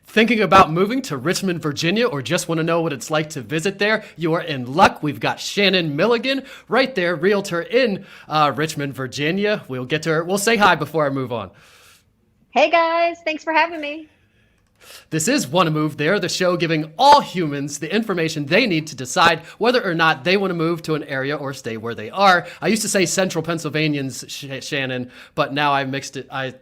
Thinking about moving to Richmond, Virginia, or just want to know what it's like to visit there? You are in luck. We've got Shannon Milligan right there, realtor in Richmond, Virginia. We'll get to her. We'll say hi before I move on. Hey guys, thanks for having me. This is Wanna Move There, the show giving all humans the information they need to decide whether or not they want to move to an area or stay where they are. I used to say Central Pennsylvanians, Shannon, but now I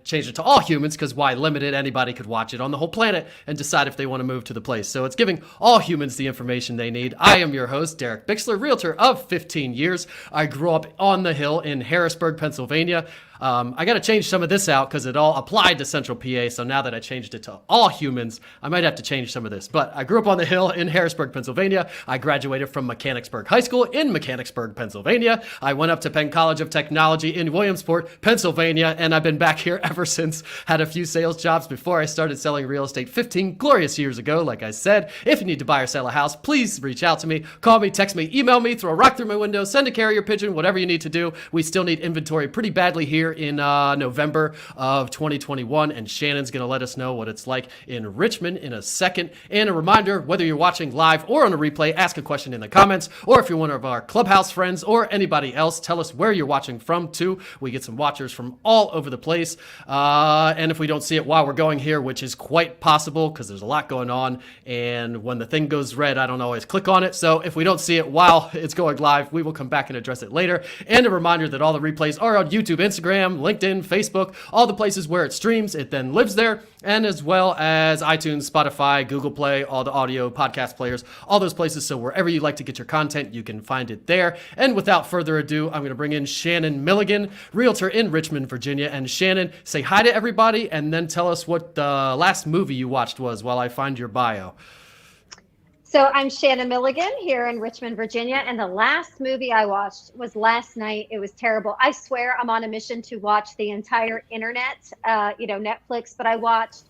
changed it to all humans because why limit it? Anybody could watch it on the whole planet and decide if they want to move to the place. So it's giving all humans the information they need. I am your host, DerekBicksler, realtor of 15 years. I grew up on the hill in Harrisburg, Pennsylvania. I got to change some of this out because it all applied to Central PA. So now that I changed it to all humans, I might have to change some of this. But I grew up on the hill in Harrisburg, Pennsylvania. I graduated from Mechanicsburg High School in Mechanicsburg, Pennsylvania. I went up to Penn College of Technology in Williamsport, Pennsylvania, and I've been back here ever since. Had a few sales jobs before I started selling real estate 15 glorious years ago. Like I said, if you need to buy or sell a house, please reach out to me. Call me, text me, email me, throw a rock through my window, send a carrier pigeon, whatever you need to do. We still need inventory pretty badly here in November of 2021, and Shannon's going to let us know what it's like in Richmond in a second. And a reminder, whether you're watching live or on a replay, ask a question in the comments, or if you're one of our Clubhouse friends or anybody else, tell us where you're watching from too. We get some watchers from all over the place, and if we don't see it while we're going here, which is quite possible because there's a lot going on, and when the thing goes red, I don't always click on it. So if we don't see it while it's going live, we will come back and address it later. And a reminder that all the replays are on YouTube, Instagram, LinkedIn, Facebook, all the places where it streams, it then lives there, and as well as iTunes, Spotify, Google Play, all the audio podcast players, all those places. So wherever you like to get your content, you can find it there. And without further ado, I'm going to bring in Shannon Milligan, realtor in Richmond, Virginia. And Shannon, say hi to everybody and then tell us what the last movie you watched was while I find your bio. So I'm Shannon Milligan here in Richmond, Virginia, and the last movie I watched was last night. It was terrible. I swear I'm on a mission to watch the entire internet, Netflix, but I watched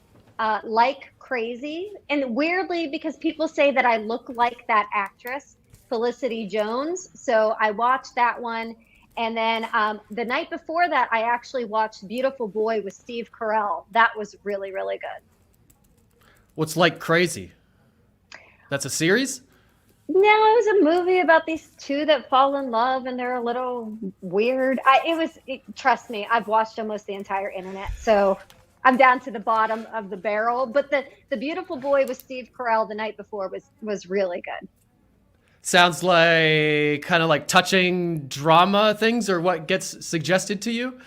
Like Crazy. And weirdly, because people say that I look like that actress, Felicity Jones. So I watched that one. And then the night before that, I actually watched Beautiful Boy with Steve Carell. That was really, really good. What's Like Crazy? That's a series? No, it was a movie about these two that fall in love and they're a little weird. Trust me, I've watched almost the entire internet, so I'm down to the bottom of the barrel. But the Beautiful Boy with Steve Carell the night before was really good. Sounds like kind of like touching drama things, or what gets suggested to you?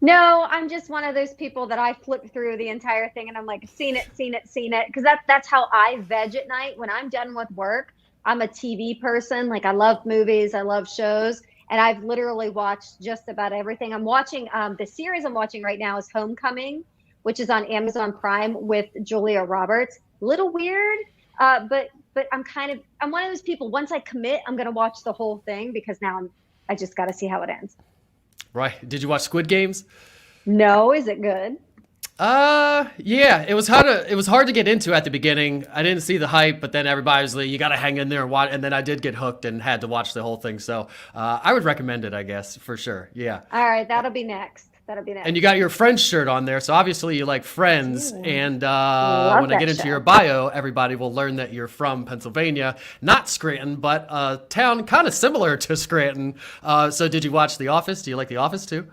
No, I'm just one of those people that I flip through the entire thing and I'm like, seen it. Because that's how I veg at night. When I'm done with work, I'm a TV person. Like I love movies, I love shows. And I've literally watched just about everything. I'm watching, the series I'm watching right now is Homecoming, which is on Amazon Prime with Julia Roberts. Little weird, but I'm one of those people, once I commit, I'm going to watch the whole thing because now I just got to see how it ends. Right. Did you watch Squid Games? No. Is it good? Yeah, it was hard to get into at the beginning. I didn't see the hype, but then everybody was like, you got to hang in there and watch. And then I did get hooked and had to watch the whole thing. So, I would recommend it, I guess, for sure. Yeah. All right. That'll be next. And you got your Friends shirt on there. So obviously you like Friends. Ooh. And, when I get into your bio, everybody will learn that you're from Pennsylvania, not Scranton, but a town kind of similar to Scranton. So did you watch The Office? Do you like The Office too?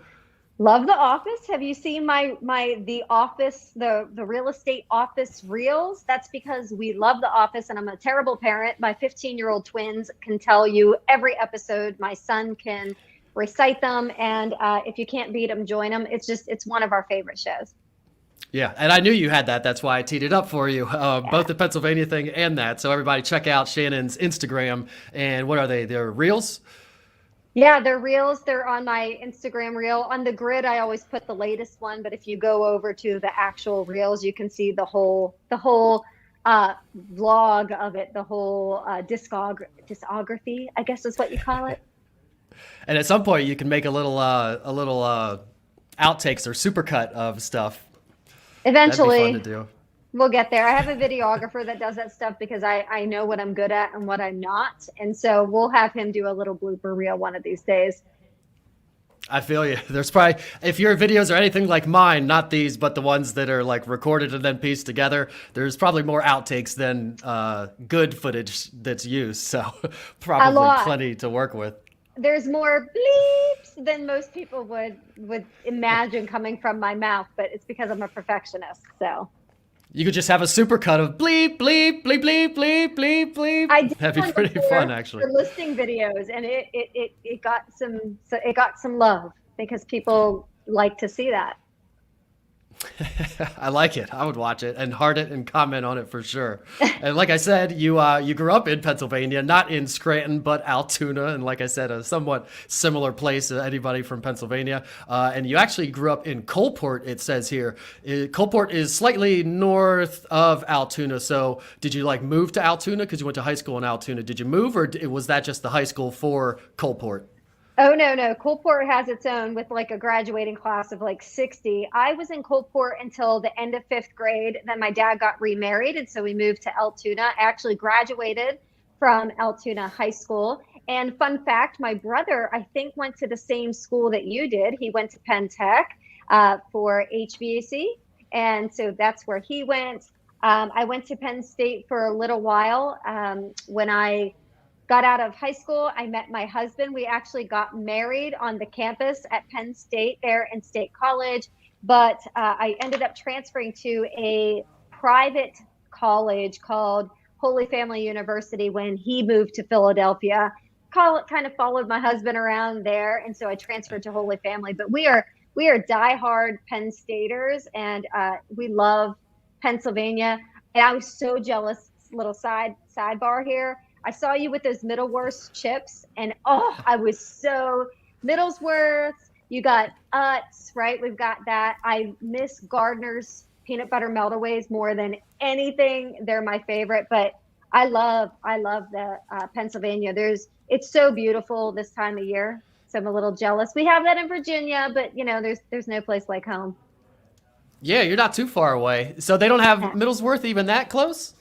Love The Office. Have you seen The Office, the real estate office reels? That's because we love The Office and I'm a terrible parent. My 15-year-old twins can tell you every episode. My son can recite them. And if you can't beat them, join them. It's one of our favorite shows. Yeah, and I knew you had that. That's why I teed it up for you, both the Pennsylvania thing and that. So everybody check out Shannon's Instagram. And what are they? They're reels? Yeah, they're reels. They're on my Instagram reel. On the grid, I always put the latest one, but if you go over to the actual reels, you can see the whole vlog of it, the whole discography, I guess is what you call it. And at some point, you can make a little outtakes or supercut of stuff. Eventually, that'd be fun to do. We'll get there. I have a videographer that does that stuff because I know what I'm good at and what I'm not. And so we'll have him do a little blooper reel one of these days. I feel you. There's probably, if your videos are anything like mine, not these, but the ones that are like recorded and then pieced together, there's probably more outtakes than good footage that's used. So A probably lot. plenty to work with. There's more bleeps than most people would imagine coming from my mouth, but it's because I'm a perfectionist. So You could just have a supercut of bleep, bleep, bleep, bleep, bleep, bleep, bleep. I did That'd be one pretty before fun, actually. for listing videos, and it got some love because people like to see that. I like it. I would watch it and heart it and comment on it for sure. And like I said, you grew up in Pennsylvania, not in Scranton, but Altoona, and like I said, a somewhat similar place to anybody from Pennsylvania. And you actually grew up in Coalport. It says here, Coalport is slightly north of Altoona. So did you like move to Altoona because you went to high school in Altoona? Did you move, or was that just the high school for Coalport? Oh, no. Coalport has its own with like a graduating class of like 60. I was in Coalport until the end of 5th grade. Then my dad got remarried. And so we moved to Altoona. I actually graduated from Altoona High School. And fun fact, my brother, I think, went to the same school that you did. He went to Penn Tech for HVAC. And so that's where he went. I went to Penn State for a little while. When I got out of high school, I met my husband. We actually got married on the campus at Penn State there in State College, but I ended up transferring to a private college called Holy Family University when he moved to Philadelphia. Kind of followed my husband around there, and so I transferred to Holy Family. But we are diehard Penn Staters, and we love Pennsylvania. And I was so jealous. Little sidebar here. I saw you with those Middlesworth chips, and I was so Middlesworth. You got Utz, right? We've got that. I miss Gardner's peanut butter meltaways more than anything. They're my favorite, but I love the Pennsylvania. It's so beautiful this time of year. So I'm a little jealous. We have that in Virginia, but there's no place like home. Yeah, you're not too far away. So they don't have Yeah. Middlesworth even that close?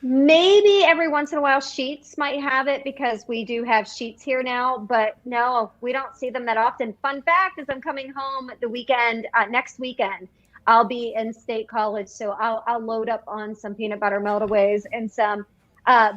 Maybe every once in a while Sheets might have it because we do have Sheets here now, but no, we don't see them that often. Fun fact is I'm coming home the weekend, next weekend. I'll be in State College, so I'll load up on some peanut butter meltaways and some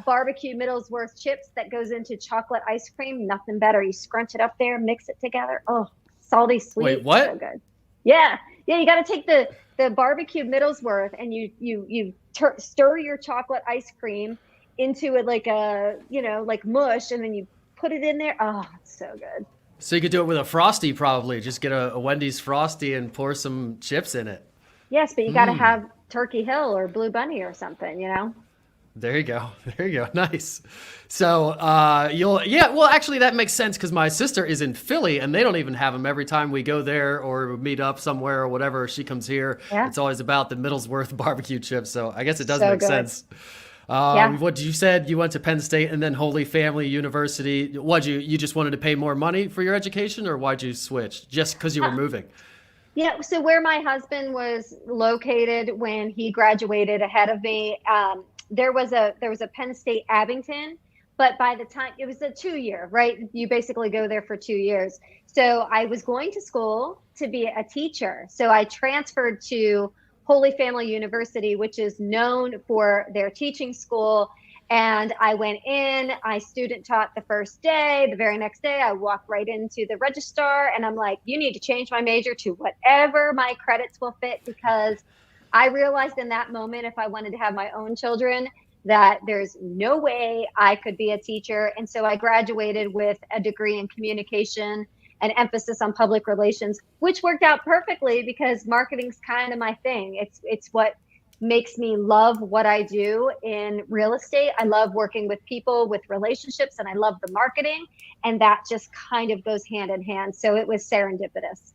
barbecue Middlesworth chips that goes into chocolate ice cream. Nothing better. You scrunch it up there, mix it together. Oh, salty, sweet. Wait, what? So good. Yeah. You got to take the barbecue Middlesworth and you stir your chocolate ice cream into it like like mush, and then you put it in there. Oh, it's so good. So you could do it with a Frosty probably. Just get a Wendy's Frosty and pour some chips in it. Yes, but you got to have Turkey Hill or Blue Bunny or something. There you go. There you go. Nice. So well, actually that makes sense because my sister is in Philly and they don't even have them. Every time we go there or meet up somewhere or whatever, she comes here. Yeah. It's always about the Middlesworth barbecue chips. So I guess it does So make good. sense. Yeah. What you said, you went to Penn State and then Holy Family University. You just wanted to pay more money for your education, or why'd you switch? Just because you were moving? Yeah, so where my husband was located when he graduated ahead of me, there was a Penn State Abington, but by the time it was a 2-year, right? You basically go there for 2 years. So I was going to school to be a teacher. So I transferred to Holy Family University, which is known for their teaching school. And I went in, I student taught the first day. The very next day, I walked right into the registrar and I'm like, you need to change my major to whatever my credits will fit, because I realized in that moment, if I wanted to have my own children, that there's no way I could be a teacher. And so I graduated with a degree in communication and emphasis on public relations, which worked out perfectly because marketing's kind of my thing. It's what makes me love what I do in real estate. I love working with people, with relationships, and I love the marketing. And that just kind of goes hand in hand. So it was serendipitous.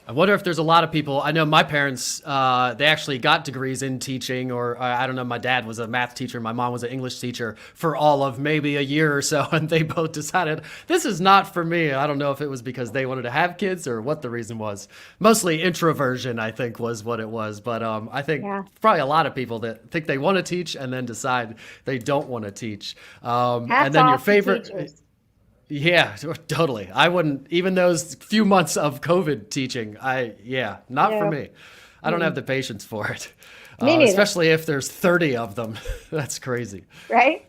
I wonder if there's a lot of people. I know my parents, they actually got degrees in teaching, or I don't know, my dad was a math teacher, my mom was an English teacher for all of maybe a year or so, and they both decided, this is not for me. I don't know if it was because they wanted to have kids or what the reason was. Mostly introversion, I think, was what it was. But I think probably a lot of people that think they want to teach and then decide they don't want to teach. And then your favorite... Yeah, totally. I wouldn't, even those few months of COVID teaching, not for Yeah. me. I don't have the patience for it, Me neither. especially if there's 30 of them. That's crazy. Right?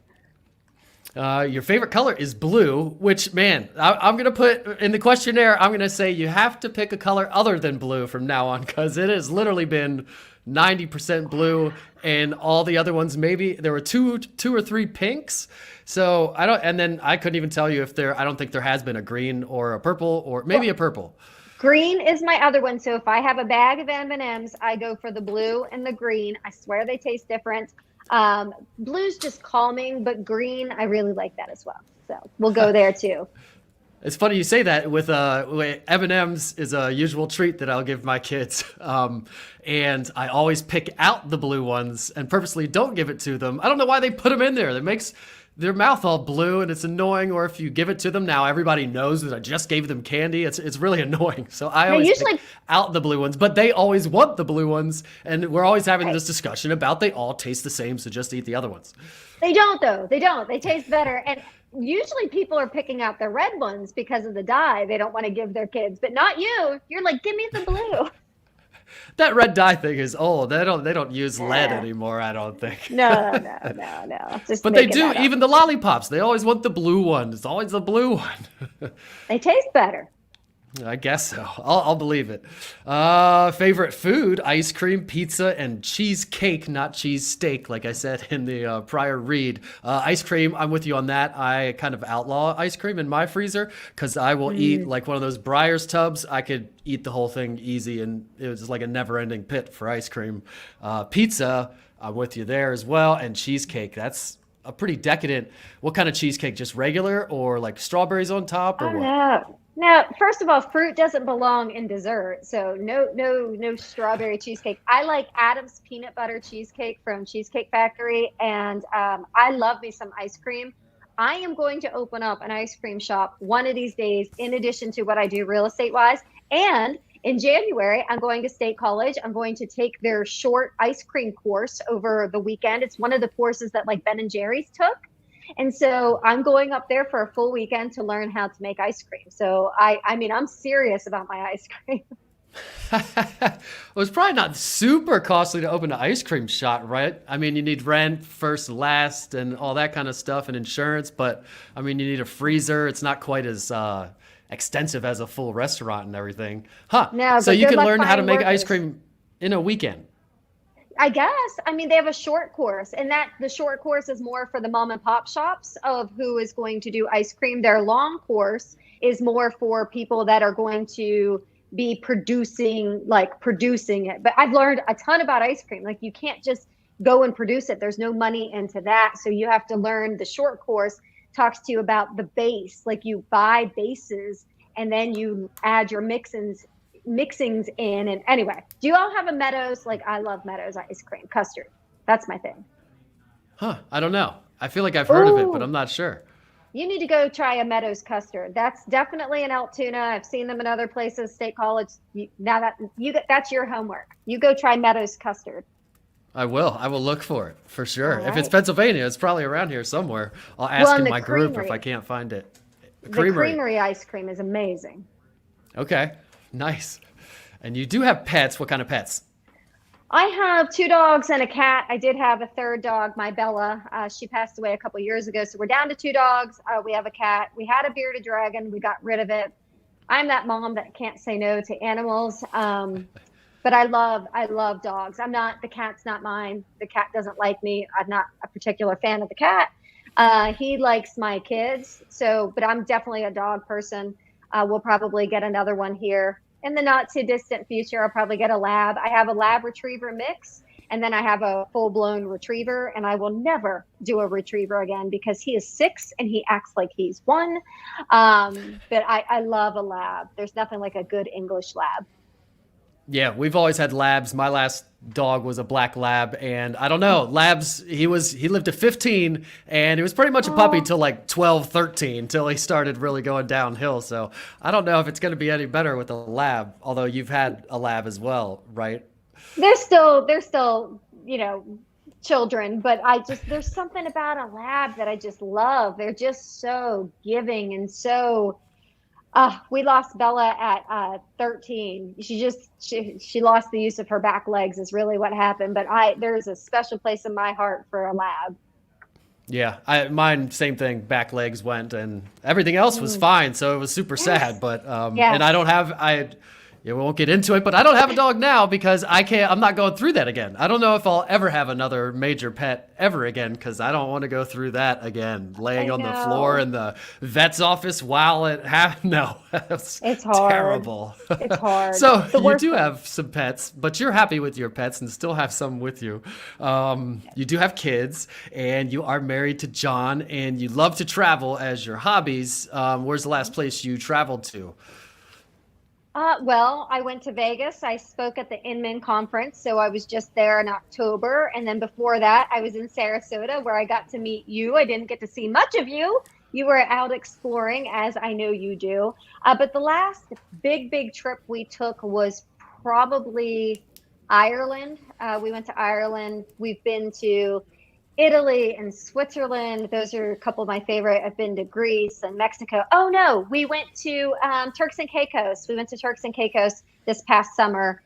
Your favorite color is blue, which, man, I'm going to put in the questionnaire, I'm going to say you have to pick a color other than blue from now on, because it has literally been 90% blue, and all the other ones, maybe there were two or three pinks. So and then I couldn't even tell you if I don't think there has been a green or a purple or maybe a purple. Green is my other one. So if I have a bag of M&Ms, I go for the blue and the green. I swear they taste different. Blue's just calming, but green, I really like that as well. So we'll go there too. It's funny you say that. With M&Ms is a usual treat that I'll give my kids, and I always pick out the blue ones and purposely don't give it to them. I don't know why they put them in there. That makes their mouth all blue, and it's annoying. Or if you give it to them now, everybody knows that I just gave them candy. It's really annoying. So I always pick out the blue ones, but they always want the blue ones, and we're always having this discussion about they all taste the same, so just eat the other ones. They don't though. They don't. They taste better. And usually people are picking out the red ones because of the dye they don't want to give their kids, but not you. You're like, give me the blue. That red dye thing is old. They don't use lead anymore, I don't think. No. Just but they do. Even the lollipops, they always want the blue one. It's always the blue one. They taste better. I guess so. I'll believe it. Favorite food: ice cream, pizza, and cheesecake, not cheese steak, like I said in the prior read. Ice cream, I'm with you on that. I kind of outlaw ice cream in my freezer because I will eat like one of those Breyers tubs. I could eat the whole thing easy, and it was just like a never-ending pit for ice cream. Pizza, I'm with you there as well, and cheesecake. That's a pretty decadent. What kind of cheesecake? Just regular or like strawberries on top or what? No. Now, first of all, fruit doesn't belong in dessert, so no strawberry cheesecake. I like Adam's peanut butter cheesecake from Cheesecake Factory, and I love me some ice cream. I am going to open up an ice cream shop one of these days, in addition to what I do real estate-wise. And in January, I'm going to State College. I'm going to take their short ice cream course over the weekend. It's one of the courses that like Ben and Jerry's took. And so I'm going up there for a full weekend to learn how to make ice cream. So I mean, I'm serious about my ice cream. Well, it's probably not super costly to open an ice cream shop, right? I mean, you need rent first, last, and all that kind of stuff, and insurance. But I mean, you need a freezer. It's not quite as extensive as a full restaurant and everything. No, so you can learn how to make workers. ice cream in a weekend. I guess. I mean, they have a short course, and that the short course is more for the mom and pop shops of who is going to do ice cream. Their long course is more for people that are going to be producing it. But I've learned a ton about ice cream. Like, you can't just go and produce it. There's no money into that. So you have to learn. The short course talks to you about the base. Like, you buy bases and then you add your mixings in. And anyway, do you all have a Meadows? Like, I love Meadows ice cream custard. That's my thing. I don't know. I feel like I've heard of it, but I'm not sure. You need to go try a Meadows custard. That's definitely in Altoona. I've seen them in other places, State College. That's your homework. You go try Meadows custard. I will look for it for sure. All If it's right. Pennsylvania, it's probably around here somewhere. I'll ask in the my group if creamery. I can't find it. The creamery ice cream is amazing. Okay, nice. And you do have pets. What kind of pets? I have 2 dogs and a cat. I did have a third dog, my Bella. She passed away a couple years ago. So we're down to 2 dogs. We have a cat. We had a bearded dragon. We got rid of it. I'm that mom that can't say no to animals. But I love dogs. The cat's not mine. The cat doesn't like me. I'm not a particular fan of the cat. He likes my kids. But I'm definitely a dog person. We'll probably get another one here in the not too distant future. I'll probably get a lab. I have a lab retriever mix, and then I have a full blown retriever, and I will never do a retriever again because he is 6 and he acts like he's 1. But I love a lab. There's nothing like a good English lab. Yeah, we've always had labs. My last dog was a black lab, and I don't know, labs, he lived to 15, and he was pretty much a puppy till like 12, 13, till he started really going downhill. So I don't know if it's going to be any better with a lab, although you've had a lab as well, right? They're still, children, but there's something about a lab that I just love. They're just so giving and so. We lost Bella at 13. She lost the use of her back legs is really what happened. But there's a special place in my heart for a lab. Yeah, mine same thing. Back legs went, and everything else was fine. So it was super sad. But Yes. and I don't have we won't get into it, but I don't have a dog now because I can't. I'm not going through that again. I don't know if I'll ever have another major pet ever again because I don't want to go through that again. Laying on the floor in the vet's office while no, it's hard. Terrible. It's hard. So you do have some pets, but you're happy with your pets and still have some with you. You do have kids, and you are married to John, and you love to travel as your hobbies. Where's the last place you traveled to? Well, I went to Vegas. I spoke at the Inman conference, so I was just there in October. And then before that, I was in Sarasota where I got to meet you. I didn't get to see much of you. You were out exploring, as I know you do. But the last big trip we took was probably Ireland. We went to Ireland. We've been to Italy and Switzerland. Those are a couple of my favorite. I've been to Greece and Mexico. Oh no, we went to Turks and Caicos. We went to Turks and Caicos this past summer.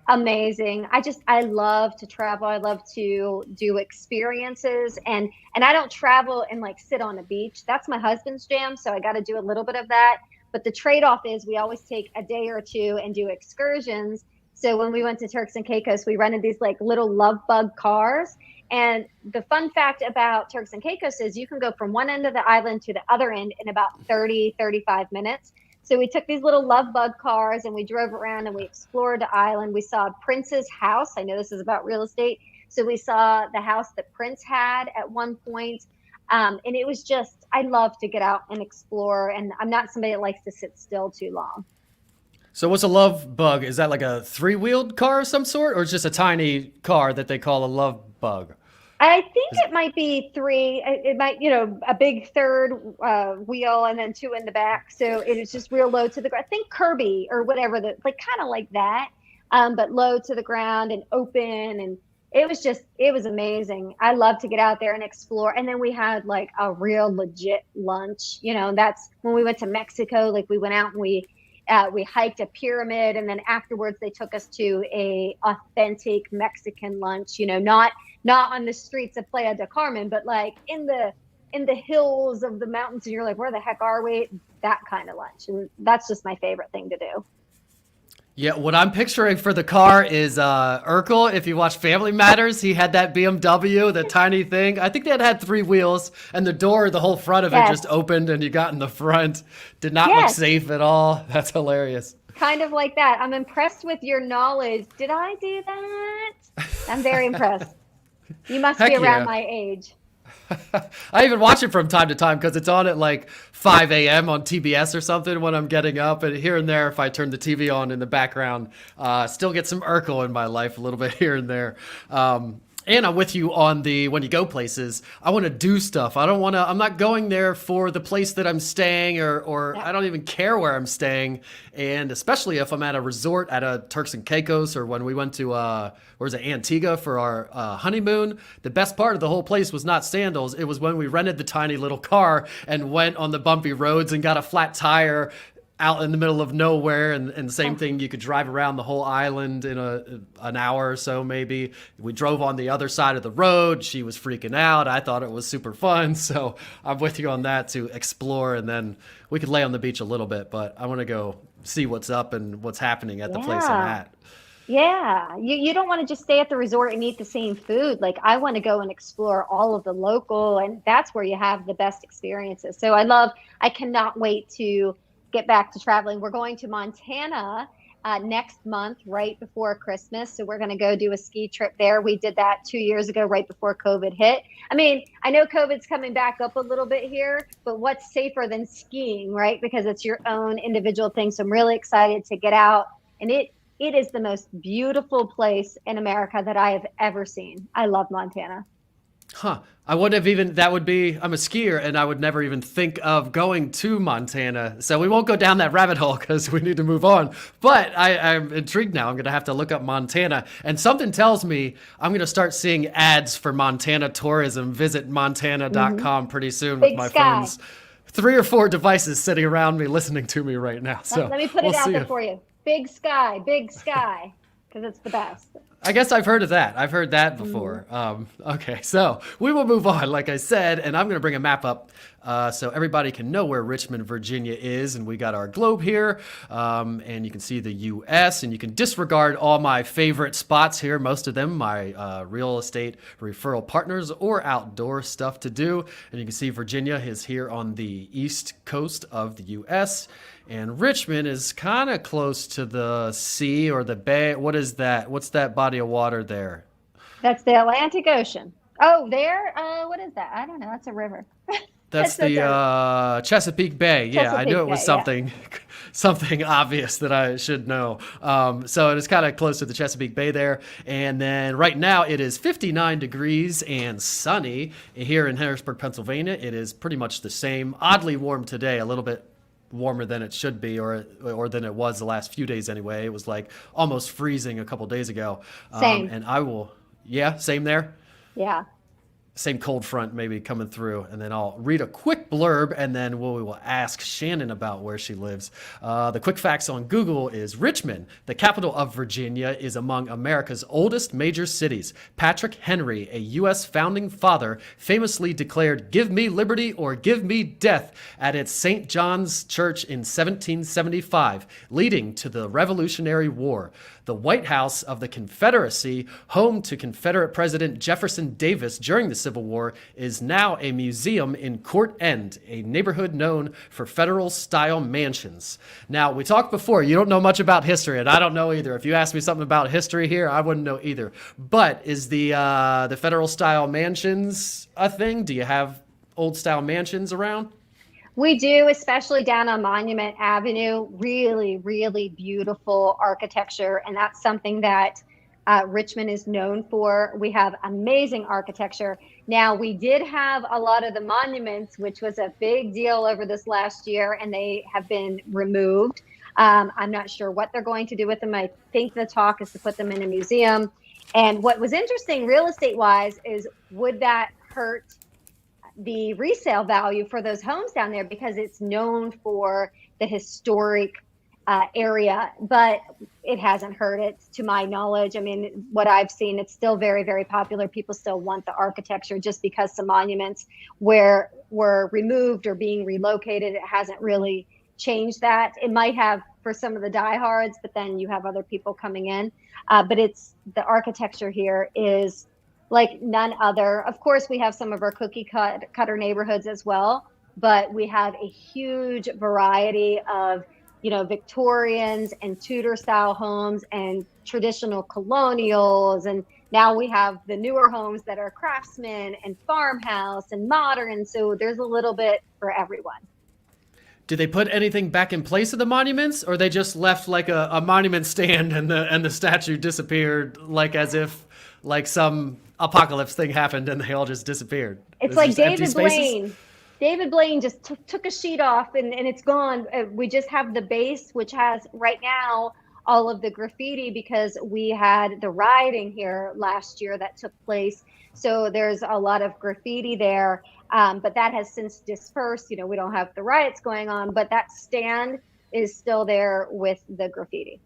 Amazing. I love to travel. I love to do experiences, and I don't travel and like sit on a beach. That's my husband's jam. So I got to do a little bit of that. But the trade-off is we always take a day or two and do excursions. So when we went to Turks and Caicos, we rented these like little love bug cars. And the fun fact about Turks and Caicos is you can go from one end of the island to the other end in about 35 minutes. So we took these little love bug cars and we drove around and we explored the island. We saw Prince's house. I know this is about real estate. So we saw the house that Prince had at one point. And it was just, I love to get out and explore. And I'm not somebody that likes to sit still too long. So what's a love bug? Is that like a three-wheel car of some sort, or it's just a tiny car that they call a love bug? I think it might be three. It might, a big third wheel and then two in the back. So it is just real low to the ground. I think Kirby or whatever, kind of like that, but low to the ground and open. And it was amazing. I love to get out there and explore. And then we had like a real legit lunch. That's when we went to Mexico. Like we went out and we hiked a pyramid, and then afterwards they took us to a authentic Mexican lunch. Not on the streets of Playa del Carmen, but like in the hills of the mountains, and you're like, where the heck are we? That kind of lunch, and that's just my favorite thing to do. Yeah, what I'm picturing for the car is Urkel. If you watch Family Matters, he had that BMW, the tiny thing. I think that had three wheels, and the whole front of it just opened, and you got in the front. Did not look safe at all. That's hilarious. Kind of like that. I'm impressed with your knowledge. Did I do that? I'm very impressed. You must be around my age. I even watch it from time to time because it's on at like 5 a.m. on TBS or something when I'm getting up. And here and there, if I turn the TV on in the background, still get some Urkel in my life a little bit here and there. And I'm with you on when you go places, I want to do stuff. I'm not going there for the place that I'm staying or I don't even care where I'm staying. And especially if I'm at a resort at a Turks and Caicos, or when we went to, Antigua for our honeymoon, the best part of the whole place was not Sandals. It was when we rented the tiny little car and went on the bumpy roads and got a flat tire out in the middle of nowhere, and the same thing, you could drive around the whole island in an hour or so maybe. We drove on the other side of the road. She was freaking out. I thought it was super fun, so I'm with you on that, to explore, and then we could lay on the beach a little bit, but I want to go see what's up and what's happening at the place I'm at. Yeah, you don't want to just stay at the resort and eat the same food. Like, I want to go and explore all of the local, and that's where you have the best experiences. So I cannot wait to get back to traveling. We're going to Montana next month, right before Christmas. So we're going to go do a ski trip there. We did that 2 years ago, right before COVID hit. I mean, I know COVID's coming back up a little bit here, but what's safer than skiing, right? Because it's your own individual thing. So I'm really excited to get out. And it is the most beautiful place in America that I have ever seen. I love Montana. Huh. I wouldn't have even, that would be, I'm a skier and I would never even think of going to Montana. So we won't go down that rabbit hole because we need to move on. But I'm intrigued now. I'm going to have to look up Montana. And something tells me I'm going to start seeing ads for Montana tourism. Visit montana.com pretty soon with Big my sky. phone's 3 or 4 devices sitting around me listening to me right now. So Let me put it out there for you. Big sky, because it's the best. I guess I've heard of that. I've heard that before. Okay, so we will move on, like I said, and I'm going to bring a map up so everybody can know where Richmond, Virginia is. And we got our globe here, and you can see the U.S., and you can disregard all my favorite spots here, most of them my real estate referral partners or outdoor stuff to do. And you can see Virginia is here on the east coast of the U.S., and Richmond is kind of close to the sea or the bay. What is that? What's that body of water there? That's the Atlantic Ocean. Oh, there? What is that? I don't know. That's a river. That's the Chesapeake Bay. Yeah, I knew it was something something obvious that I should know. So it is kind of close to the Chesapeake Bay there. And then right now it is 59 degrees and sunny here in Harrisburg, Pennsylvania. It is pretty much the same. Oddly warm today, a little bit warmer than it should be, or than it was the last few days anyway. It was like almost freezing a couple days ago. Same. And I will, same there. Yeah. Same cold front maybe coming through, and then I'll read a quick blurb, and then we will ask Shannon about where she lives. The quick facts on Google is Richmond, the capital of Virginia, is among America's oldest major cities. Patrick Henry, a U.S. founding father, famously declared, "Give me liberty or give me death," at its St. John's Church in 1775, leading to the Revolutionary War. The White House of the Confederacy, home to Confederate President Jefferson Davis during the Civil War, is now a museum in Court End, a neighborhood known for Federal-style mansions. Now, we talked before, you don't know much about history, and I don't know either. If you ask me something about history here, I wouldn't know either. But is the Federal-style mansions a thing? Do you have old-style mansions around? We do, especially down on Monument Avenue. Really, really beautiful architecture. And that's something that Richmond is known for. We have amazing architecture. Now, we did have a lot of the monuments, which was a big deal over this last year, and they have been removed. I'm not sure what they're going to do with them. I think the talk is to put them in a museum. And what was interesting real estate wise is, would that hurt the resale value for those homes down there, because it's known for the historic area, but it hasn't hurt it to my knowledge. I mean, what I've seen, it's still very, very popular. People still want the architecture. Just because some monuments were removed or being relocated, it hasn't really changed that. It might have for some of the diehards, but then you have other people coming in. But it's the architecture here is like none other. Of course, we have some of our cookie cutter neighborhoods as well, but we have a huge variety of, Victorians and Tudor style homes and traditional colonials. And now we have the newer homes that are craftsman and farmhouse and modern. So there's a little bit for everyone. Did they put anything back in place of the monuments, or they just left like a monument stand and the statue disappeared, like as if like some apocalypse thing happened and they all just disappeared? It's like David Blaine. David Blaine just took a sheet off and it's gone. We just have the base, which has right now all of the graffiti, because we had the rioting here last year that took place. So there's a lot of graffiti there, but that has since dispersed. We don't have the riots going on, but that stand is still there with the graffiti.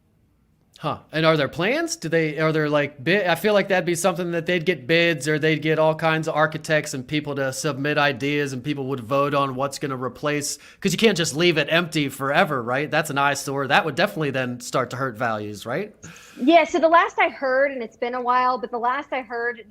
Huh. And are there plans? Are there like I feel like that'd be something that they'd get bids, or they'd get all kinds of architects and people to submit ideas, and people would vote on what's going to replace, because you can't just leave it empty forever, right? That's an eyesore. That would definitely then start to hurt values, right? Yeah. So the last I heard, and it's been a while, but the last I heard,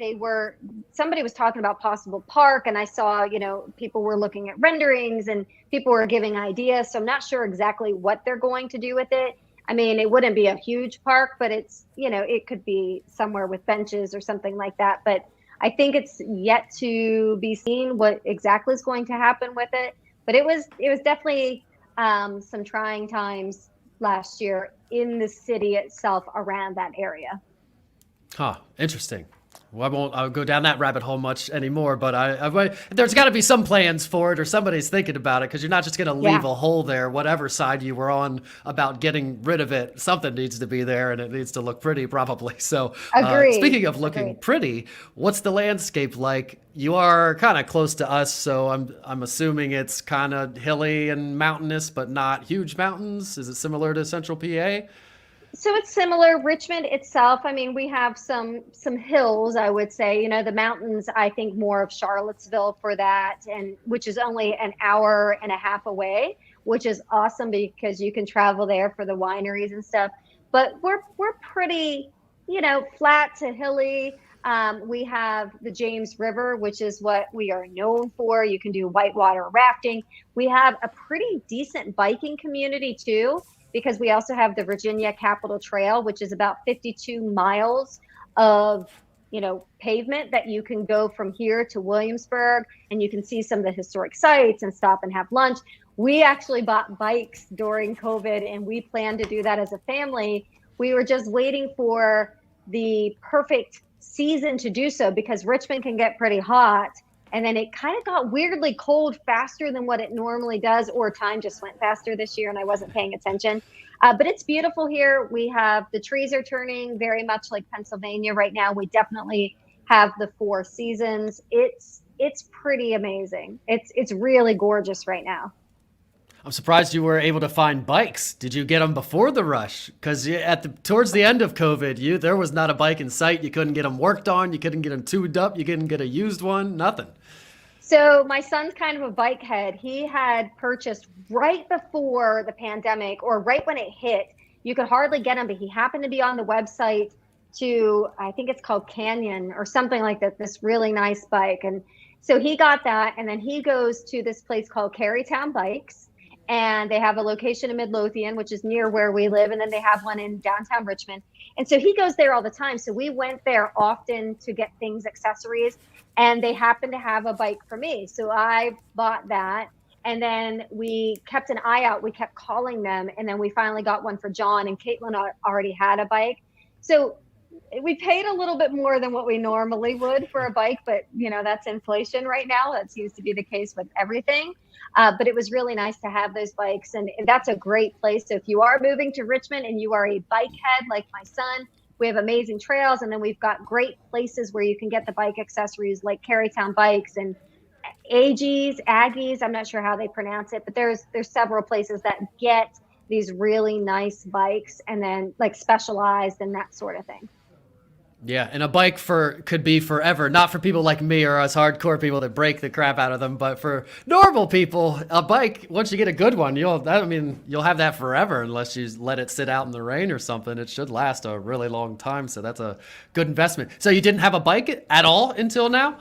somebody was talking about possible park, and I saw, people were looking at renderings and people were giving ideas. So I'm not sure exactly what they're going to do with it. I mean, it wouldn't be a huge park, but it's, it could be somewhere with benches or something like that. But I think it's yet to be seen what exactly is going to happen with it. But it was definitely some trying times last year in the city itself around that area. Huh. Interesting. Well, I'll go down that rabbit hole much anymore, but there's got to be some plans for it or somebody's thinking about it because you're not just going to leave Yeah, a hole there, whatever side you were on about getting rid of it. Something needs to be there and it needs to look pretty probably. So agreed. speaking of looking Agreed. pretty, what's the landscape like? You are kind of close to us, so I'm assuming it's kind of hilly and mountainous, but not huge mountains. Is it similar to Central PA? So it's similar. Richmond itself, I mean, we have some hills, I would say. You know, the mountains, I think more of Charlottesville for that, and which is only an hour and a half away, which is awesome because you can travel there for the wineries and stuff. But we're pretty, you know, flat to hilly. We have the James River, which is what we are known for. You can do whitewater rafting. We have a pretty decent biking community too, because we also have the Virginia Capitol Trail, which is about 52 miles of, you know, pavement that you can go from here to Williamsburg, and you can see some of the historic sites and stop and have lunch. We actually bought bikes during COVID, and we plan to do that as a family. We were just waiting for the perfect season to do so because Richmond can get pretty hot. And then it kind of got weirdly cold faster than what it normally does, or time just went faster this year and I wasn't paying attention. But it's beautiful here. We have the trees are turning very much like Pennsylvania right now. We definitely have the four seasons. It's pretty amazing. It's really gorgeous right now. I'm surprised you were able to find bikes. Did you get them before the rush? Because towards the end of COVID, there was not a bike in sight. You couldn't get them worked on. You couldn't get them tuned up. You couldn't get a used one. Nothing. So my son's kind of a bike head. He had purchased right before the pandemic or right when it hit. You could hardly get him, but he happened to be on the website to, I think it's called Canyon or something like that, this really nice bike. And so he got that. And then he goes to this place called Carytown Bikes. And they have a location in Midlothian, which is near where we live. And then they have one in downtown Richmond. And so he goes there all the time. So we went there often to get things, accessories, and they happened to have a bike for me. So I bought that. And then we kept an eye out. We kept calling them. And then we finally got one for John, and Caitlin already had a bike. So we paid a little bit more than what we normally would for a bike, but you know, that's inflation right now. That seems to be the case with everything. But it was really nice to have those bikes, and that's a great place. So if you are moving to Richmond and you are a bike head like my son, we have amazing trails, and then we've got great places where you can get the bike accessories like Carytown Bikes and Aggies. I'm not sure how they pronounce it, but there's several places that get these really nice bikes and then like specialized and that sort of thing. Yeah, and a bike could be forever. Not for people like me or us hardcore people that break the crap out of them, but for normal people, a bike, once you get a good one, you'll have that forever unless you let it sit out in the rain or something. It should last a really long time, so that's a good investment. So you didn't have a bike at all until now?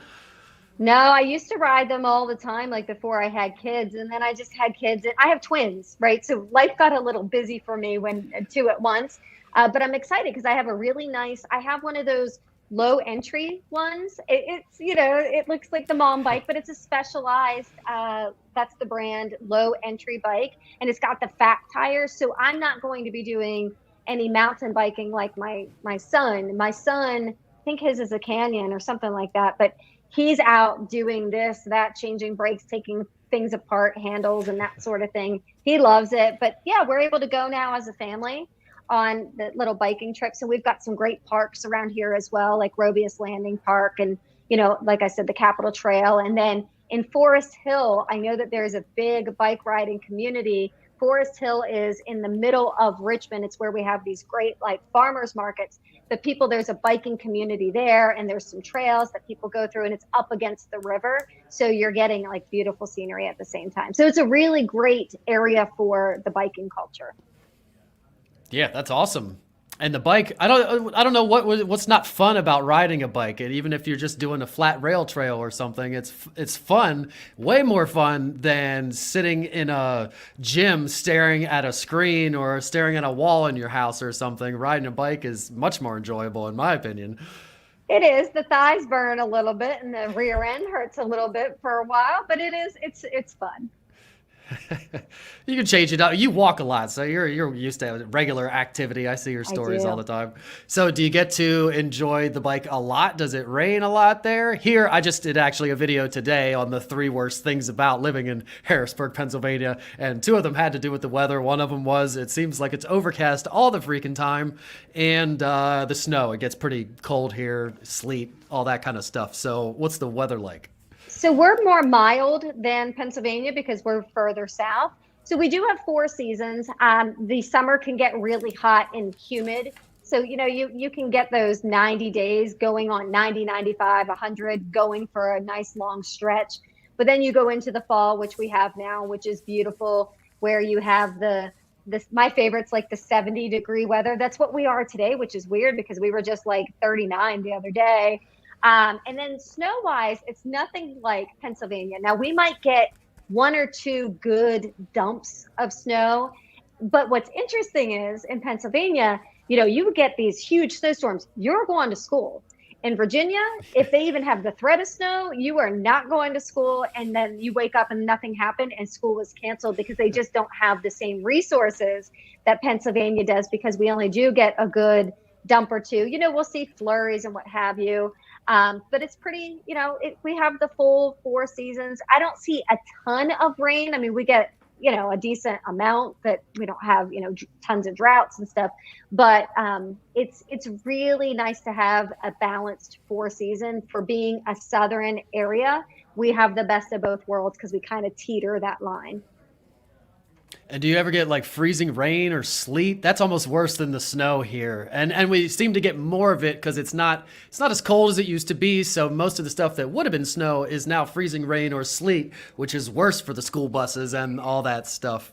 No, I used to ride them all the time, like before I had kids, and then I just had kids, and I have twins, right? So life got a little busy for me when two at once. But I'm excited because I have a really nice, I have one of those low entry ones. It's, you know, it looks like the mom bike, but it's a specialized, that's the brand, low entry bike. And it's got the fat tires. So I'm not going to be doing any mountain biking like my son. My son, I think his is a Canyon or something like that. But he's out doing this, that, changing brakes, taking things apart, handles and that sort of thing. He loves it. But yeah, we're able to go now as a family on the little biking trips. And we've got some great parks around here as well, like Robius Landing Park and, you know, like I said, the Capitol Trail. And then in Forest Hill, I know that there's a big bike riding community. Forest Hill is in the middle of Richmond. It's where we have these great like farmers markets. The people, there's a biking community there, and there's some trails that people go through, and it's up against the river. So you're getting like beautiful scenery at the same time. So it's a really great area for the biking culture. Yeah, that's awesome. And the bike, I don't know what's not fun about riding a bike. And even if you're just doing a flat rail trail or something, it's fun, way more fun than sitting in a gym staring at a screen or staring at a wall in your house or something. Riding a bike is much more enjoyable, in my opinion. It is. The thighs burn a little bit, and the rear end hurts a little bit for a while, but it's fun. You can change it up. You walk a lot, so you're used to regular activity. I see your I stories all do. the time. So do you get to enjoy the bike a lot? Does it rain a lot there? Here, I just did actually a video today on the 3 worst things about living in Harrisburg, Pennsylvania, and 2 of them had to do with the weather. One of them was it seems like it's overcast all the freaking time, and the snow. It gets pretty cold here, sleet, all that kind of stuff. So what's the weather like? So we're more mild than Pennsylvania because we're further south. So we do have 4 seasons. The summer can get really hot and humid. So, you can get those 90 days going on 90, 95, 100 going for a nice long stretch. But then you go into the fall, which we have now, which is beautiful, where you have my favorite's like the 70-degree weather. That's what we are today, which is weird because we were just like 39 the other day. And then snow wise, it's nothing like Pennsylvania. Now we might get 1 or 2 good dumps of snow. But what's interesting is in Pennsylvania, you get these huge snowstorms. You're going to school. In Virginia, if they even have the threat of snow, you are not going to school. And then you wake up and nothing happened and school was canceled because they just don't have the same resources that Pennsylvania does, because we only do get a good dump or 2. We'll see flurries and what have you. But it's pretty, we have the full 4 seasons. I don't see a ton of rain. I mean, we get, a decent amount, that we don't have, tons of droughts and stuff. But it's really nice to have a balanced 4 season. For being a southern area, we have the best of both worlds because we kind of teeter that line. And do you ever get like freezing rain or sleet? That's almost worse than the snow here. And we seem to get more of it because it's not as cold as it used to be. So most of the stuff that would have been snow is now freezing rain or sleet, which is worse for the school buses and all that stuff.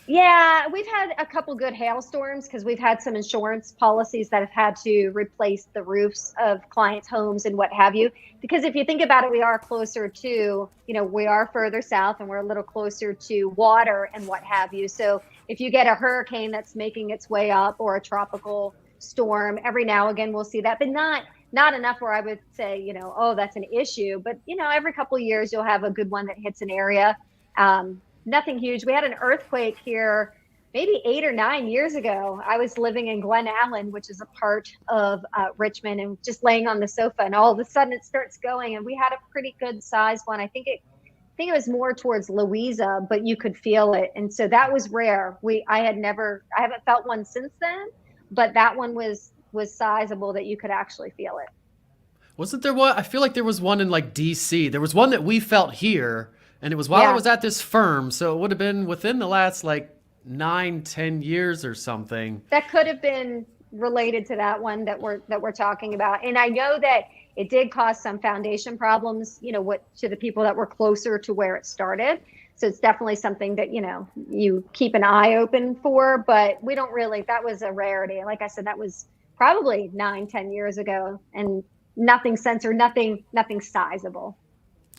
Yeah, we've had a couple good hailstorms because we've had some insurance policies that have had to replace the roofs of clients' homes and what have you. Because if you think about it, we are closer to, we are further south and we're a little closer to water and what have you. So if you get a hurricane that's making its way up, or a tropical storm, every now and again we'll see that, but not enough where I would say, oh, that's an issue. But, every couple of years you'll have a good one that hits an area. Nothing huge. We had an earthquake here maybe 8 or 9 years ago. I was living in Glen Allen, which is a part of Richmond, and just laying on the sofa, and all of a sudden it starts going, and we had a pretty good size one. I think it was more towards Louisa, but you could feel it. And so that was rare. I haven't felt one since then, but that one was sizable that you could actually feel it. Wasn't there one? I feel like there was one in like DC. There was one that we felt here, and it was while I was at this firm. So it would have been within the last like 9-10 years or something. That could have been related to that one that we're talking about. And I know that it did cause some foundation problems, to the people that were closer to where it started. So it's definitely something that, you keep an eye open for, but we don't really, that was a rarity. Like I said, that was probably 9-10 years ago, and nothing since, or nothing sizable.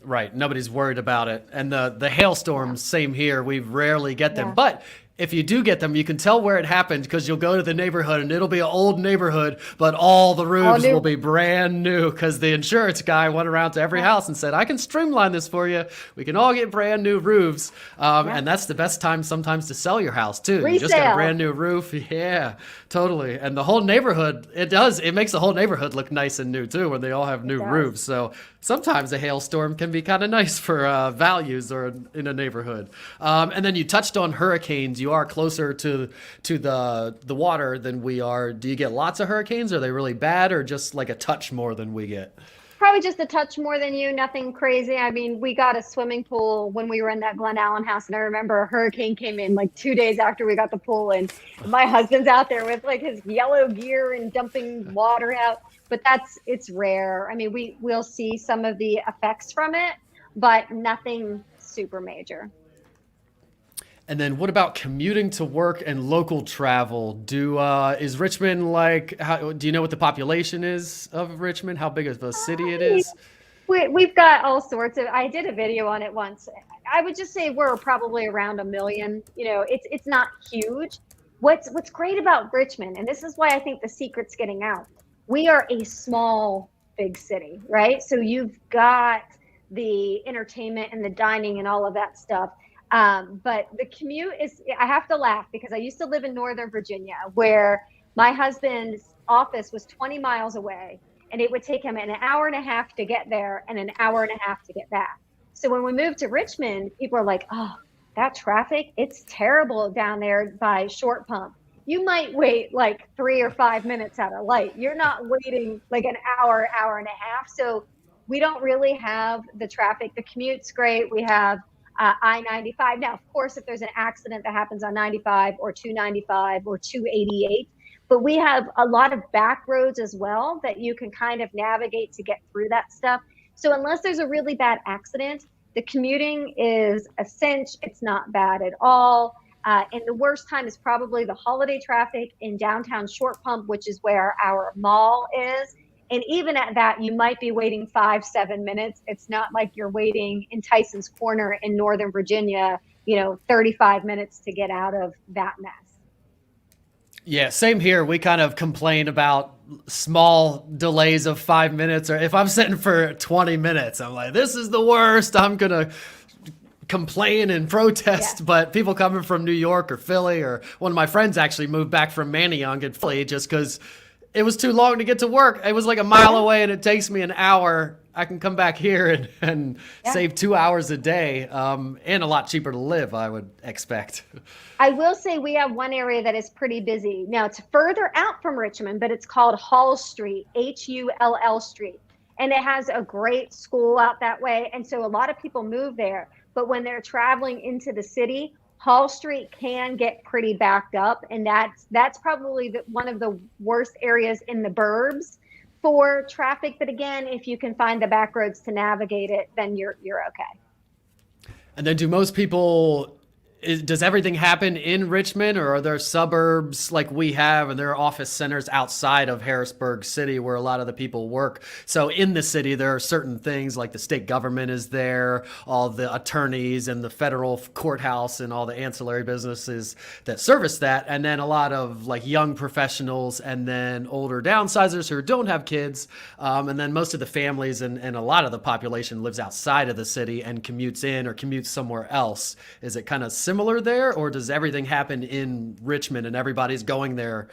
Right. Nobody's worried about it. And the hailstorms, same here. We rarely get them. But if you do get them, you can tell where it happened, because you'll go to the neighborhood and it'll be an old neighborhood, but all the roofs will be brand new, because the insurance guy went around to every house and said, I can streamline this for you. We can all get brand new roofs. And that's the best time sometimes to sell your house too. Resale. You just got a brand new roof. Yeah, totally. And the whole neighborhood, it makes the whole neighborhood look nice and new too, when they all have new roofs. So sometimes a hailstorm can be kind of nice for values or in a neighborhood. And then you touched on hurricanes. You are closer to the water than we are. Do you get lots of hurricanes? Are they really bad, or just like a touch more than we get? Probably just a touch more than you, nothing crazy. I mean, we got a swimming pool when we were in that Glen Allen house, and I remember a hurricane came in like 2 days after we got the pool, and my husband's out there with like his yellow gear and dumping water out. But it's rare. I mean, we'll see some of the effects from it, but nothing super major. And then what about commuting to work and local travel? Is Richmond do you know what the population is of Richmond? How big of a city it is? We've got all sorts of, I did a video on it once. I would just say we're probably around 1 million. It's not huge. What's great about Richmond, and this is why I think the secret's getting out, we are a small, big city, right? So you've got the entertainment and the dining and all of that stuff. But the commute is, I have to laugh because I used to live in Northern Virginia where my husband's office was 20 miles away, and it would take him an hour and a half to get there and an hour and a half to get back. So when we moved to Richmond, people are like, oh, that traffic, it's terrible down there by Short Pump. You might wait like 3 or 5 minutes at a light. You're not waiting like an hour, hour and a half. So we don't really have the traffic. The commute's great. We have I-95. Now, of course, if there's an accident that happens on 95 or 295 or 288, but we have a lot of back roads as well that you can kind of navigate to get through that stuff. So unless there's a really bad accident, the commuting is a cinch. It's not bad at all. And the worst time is probably the holiday traffic in downtown Short Pump, which is where our mall is. And even at that, you might be waiting 5-7 minutes. It's not like you're waiting in Tyson's Corner in Northern Virginia, 35 minutes to get out of that mess. Yeah, same here. We kind of complain about small delays of 5 minutes, or if I'm sitting for 20 minutes, I'm like, this is the worst. I'm going to complain and protest. Yeah. But people coming from New York or Philly, or one of my friends actually moved back from Manayunk in Philly just because it was too long to get to work. It was like a mile away and it takes me an hour. I can come back here and save 2 hours a day, and a lot cheaper to live, I would expect. I will say we have one area that is pretty busy. Now, it's further out from Richmond, but it's called Hull Street, Hull Street. And it has a great school out that way. And so a lot of people move there. But when they're traveling into the city, Hull Street can get pretty backed up. And that's probably one of the worst areas in the burbs for traffic. But again, if you can find the back roads to navigate it, then you're okay. And then do most people, does everything happen in Richmond, or are there suburbs like we have and there are office centers outside of Harrisburg City where a lot of the people work? So in the city, there are certain things like the state government is there, all the attorneys and the federal courthouse and all the ancillary businesses that service that. And then a lot of like young professionals and then older downsizers who don't have kids. And then most of the families and a lot of the population lives outside of the city and commutes in or commutes somewhere else. Is it kind of similar there, or does everything happen in Richmond and everybody's going there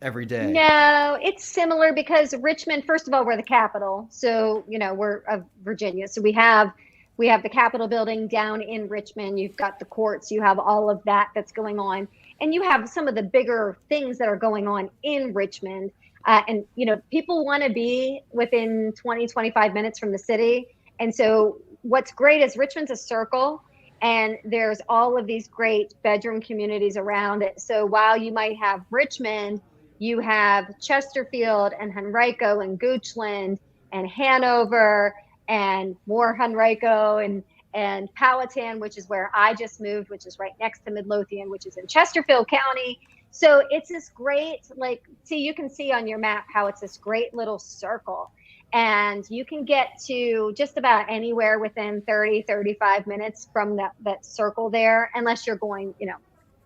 every day? No, it's similar because Richmond, first of all, we're the capital. So, we're of Virginia. So we have the Capitol building down in Richmond. You've got the courts, you have all of that's going on. And you have some of the bigger things that are going on in Richmond. And people want to be within 20, 25 minutes from the city. And so what's great is Richmond's a circle. And there's all of these great bedroom communities around it. So while you might have Richmond, you have Chesterfield and Henrico and Goochland and Hanover and more Henrico and Powhatan, which is where I just moved, which is right next to Midlothian, which is in Chesterfield County. So it's this great, you can see on your map how it's this great little circle. And you can get to just about anywhere within 30, 35 minutes from that circle there, unless you're going,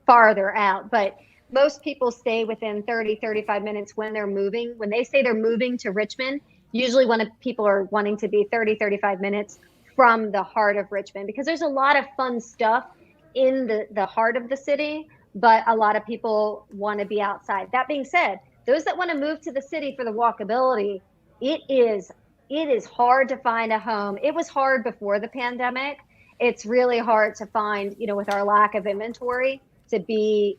farther out. But most people stay within 30, 35 minutes when they're moving. When they say they're moving to Richmond, usually when people are wanting to be 30, 35 minutes from the heart of Richmond, because there's a lot of fun stuff in the heart of the city, but a lot of people want to be outside. That being said, those that want to move to the city for the walkability, it is hard to find a home. It was hard before the pandemic. It's really hard to find, with our lack of inventory, to be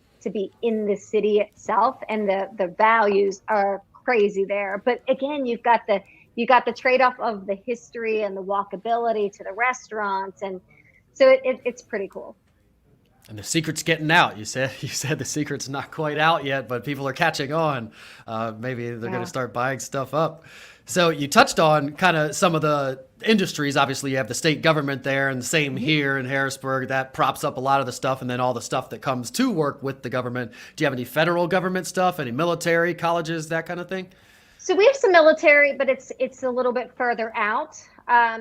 in the city itself, and the values are crazy there. But again, you got the trade-off of the history and the walkability to the restaurants, and so it's pretty cool. And the secret's getting out. You said the secret's not quite out yet, but people are catching on. Maybe they're going to start buying stuff up. So you touched on kind of some of the industries. Obviously, you have the state government there, and the same here in Harrisburg. That props up a lot of the stuff, and then all the stuff that comes to work with the government. Do you have any federal government stuff, any military, colleges, that kind of thing? So we have some military, but it's a little bit further out.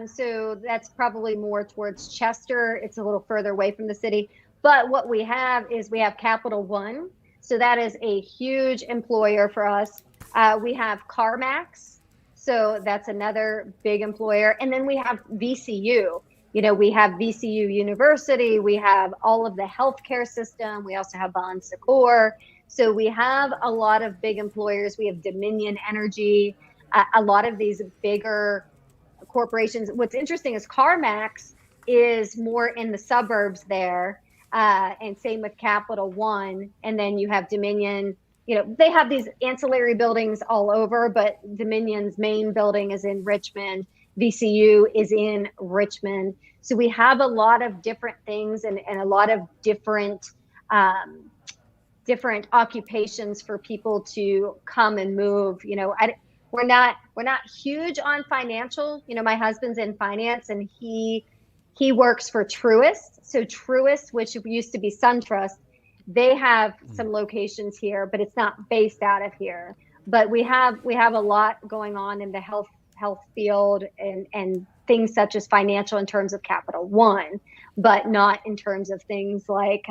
So that's probably more towards Chester. It's a little further away from the city. But what we have is we have Capital One. So that is a huge employer for us. We have CarMax. So that's another big employer. And then we have VCU. We have VCU University, we have all of the healthcare system, we also have Bon Secours. So we have a lot of big employers. We have Dominion Energy, a lot of these bigger corporations. What's interesting is CarMax is more in the suburbs there, and same with Capital One. And then you have Dominion. They have these ancillary buildings all over, but Dominion's main building is in Richmond. VCU is in Richmond. So we have a lot of different things and a lot of different occupations for people to come and move. We're not huge on financial. My husband's in finance, and he works for Truist. So Truist, which used to be SunTrust, they have some locations here, but it's not based out of here. But we have a lot going on in the health field and things such as financial in terms of Capital One, but not in terms of things like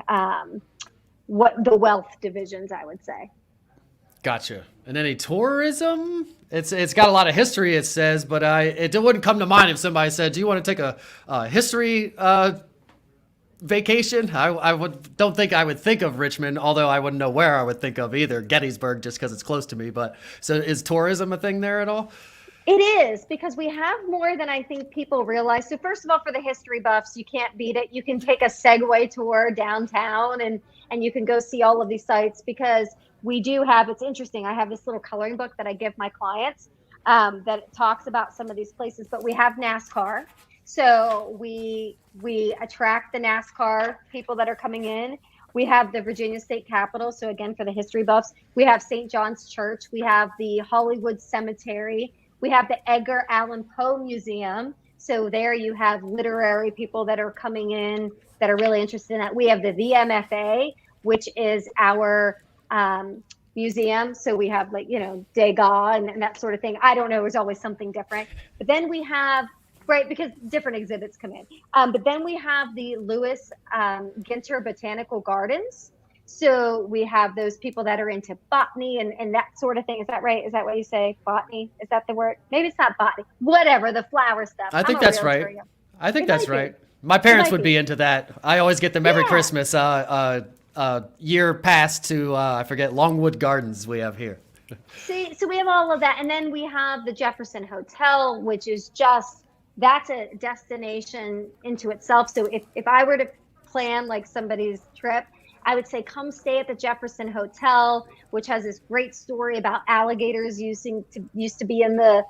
what the wealth divisions, I would say. Gotcha. And any tourism? It's got a lot of history, it says, but it wouldn't come to mind if somebody said, "Do you want to take a history vacation?" Don't think I would think of Richmond, although I wouldn't know where I would think of either. Gettysburg, just because it's close to me. But so is tourism a thing there at all? It is, because we have more than I think people realize. So first of all, for the history buffs, you can't beat it. You can take a Segway tour downtown and you can go see all of these sites, because we do have, it's interesting, I have this little coloring book that I give my clients that talks about some of these places, but we have NASCAR. So we attract the NASCAR people that are coming in. We have the Virginia State Capitol. So again, for the history buffs, we have St. John's Church. We have the Hollywood Cemetery. We have the Edgar Allan Poe Museum. So there you have literary people that are coming in that are really interested in that. We have the VMFA, which is our museum. So we have Degas and that sort of thing. I don't know. There's always something different. But then we have, right, because different exhibits come in. But then we have the Lewis Ginter Botanical Gardens. So we have those people that are into botany and that sort of thing. Is that right? Is that what you say? Botany? Is that the word? Maybe it's not botany. Whatever, the flower stuff. I think that's right. I think that's right. My parents would be into that. I always get them every Christmas. Year past to, I forget, Longwood Gardens we have here. See, so we have all of that. And then we have the Jefferson Hotel, which is that's a destination into itself. So if I were to plan like somebody's trip, I would say come stay at the Jefferson Hotel, which has this great story about alligators used to be in the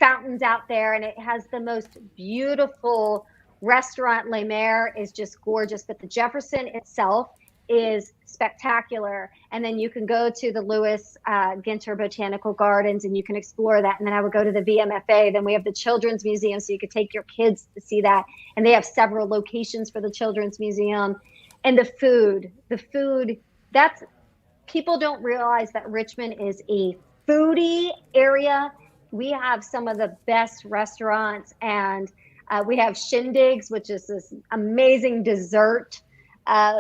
fountains out there. And it has the most beautiful restaurant. Le Maire is just gorgeous, but the Jefferson itself is spectacular. And then you can go to the Lewis Ginter Botanical Gardens and you can explore that. And then I would go to the VMFA. Then we have the Children's Museum, so you could take your kids to see that. And they have several locations for the Children's Museum. And the food, that's, people don't realize that Richmond is a foodie area. We have some of the best restaurants, and we have Shindig's, which is this amazing dessert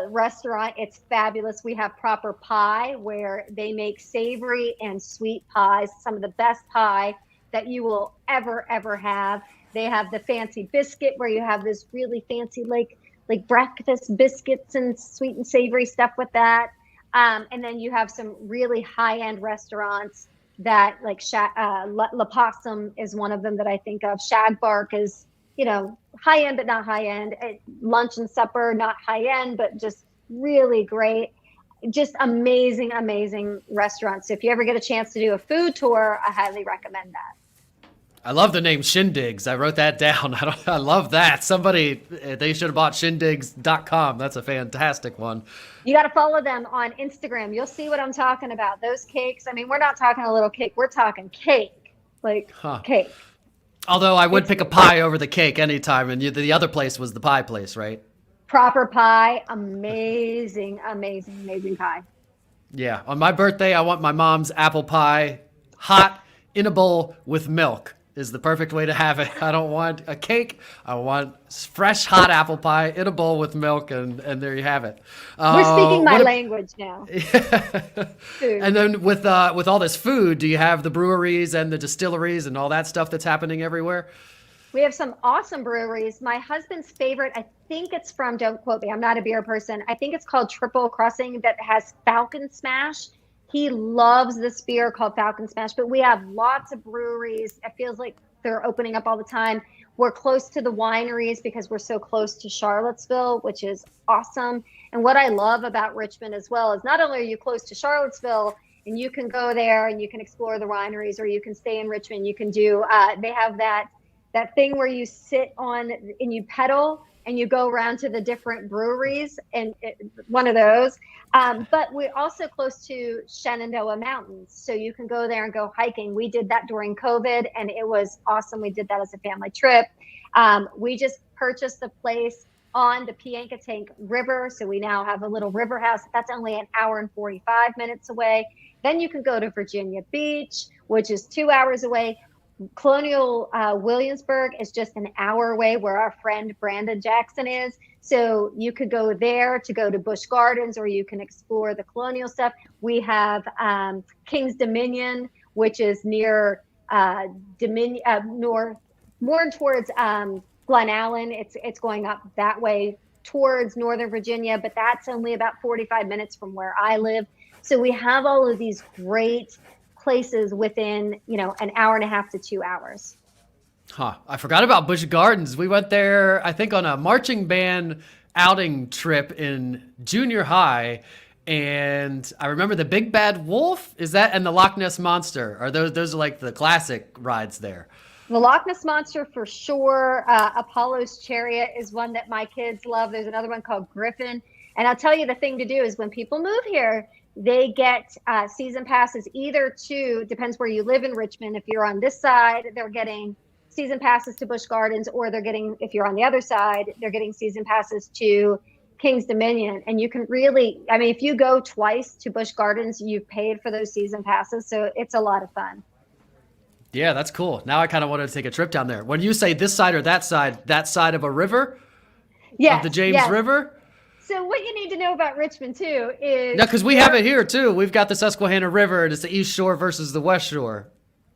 restaurant. It's fabulous. We have Proper Pie, where they make savory and sweet pies, some of the best pie that you will ever have. They have the Fancy Biscuit, where you have this really fancy like breakfast biscuits and sweet and savory stuff with that. And then you have some really high-end restaurants that like La Possum is one of them that I think of. Shag Bark is, high end, but not high end. Lunch and supper, not high end, but just really great. Just amazing restaurants. So if you ever get a chance to do a food tour, I highly recommend that. I love the name Shindigs. I wrote that down. I love that. They should have bought shindigs.com. That's a fantastic one. You got to follow them on Instagram. You'll see what I'm talking about. Those cakes. I mean, we're not talking a little cake. We're talking cake, cake. Although I would pick a pie over the cake anytime. And the other place was the pie place, right? Proper Pie. Amazing pie. Yeah. On my birthday, I want my mom's apple pie hot in a bowl with milk. Is the perfect way to have it. I don't want a cake. I want fresh, hot apple pie in a bowl with milk, and there you have it. We're speaking my language now. And then with all this food, do you have the breweries and the distilleries and all that stuff that's happening everywhere? We have some awesome breweries. My husband's favorite, I think it's from, don't quote me, I'm not a beer person. I think it's called Triple Crossing that has Falcon Smash. He loves this beer called Falcon Smash, but we have lots of breweries. It feels like they're opening up all the time. We're close to the wineries because we're so close to Charlottesville, which is awesome. And what I love about Richmond as well is not only are you close to Charlottesville and you can go there and you can explore the wineries, or you can stay in Richmond. You can do, they have that thing where you sit on and you pedal and you go around to the different breweries, and one of those. But we're also close to Shenandoah Mountains, so you can go there and go hiking. We did that during COVID, and it was awesome. We did that as a family trip. We just purchased a place on the Piankatank River, so we now have a little river house. That's only an hour and 45 minutes away. Then you can go to Virginia Beach, which is 2 hours away. Colonial Williamsburg is just an hour away, where our friend Brandon Jackson is. So you could go there to go to Busch Gardens, or you can explore the colonial stuff. We have King's Dominion, which is near north, more towards Glen Allen. It's going up that way towards Northern Virginia, but that's only about 45 minutes from where I live. So we have all of these great places within, an hour and a half to 2 hours. I forgot about Busch Gardens. We went there, I think, on a marching band outing trip in junior high. And I remember the Big Bad Wolf, and the Loch Ness Monster. Those are like the classic rides there. The Loch Ness Monster for sure. Apollo's Chariot is one that my kids love. There's another one called Griffin. And I'll tell you, the thing to do is when people move here, they get season passes either to, depends where you live in Richmond. If you're on this side, they're getting season passes to Busch Gardens, or they're getting, if you're on the other side, they're getting season passes to King's Dominion. And you can really, if you go twice to Busch Gardens, you've paid for those season passes. So it's a lot of fun. Yeah, that's cool. Now I kind of wanted to take a trip down there. When you say this side or that side of a river? Yes, of the James River? So what you need to know about Richmond, too, is... No, because we have it here, too. We've got the Susquehanna River, and it's the East Shore versus the West Shore.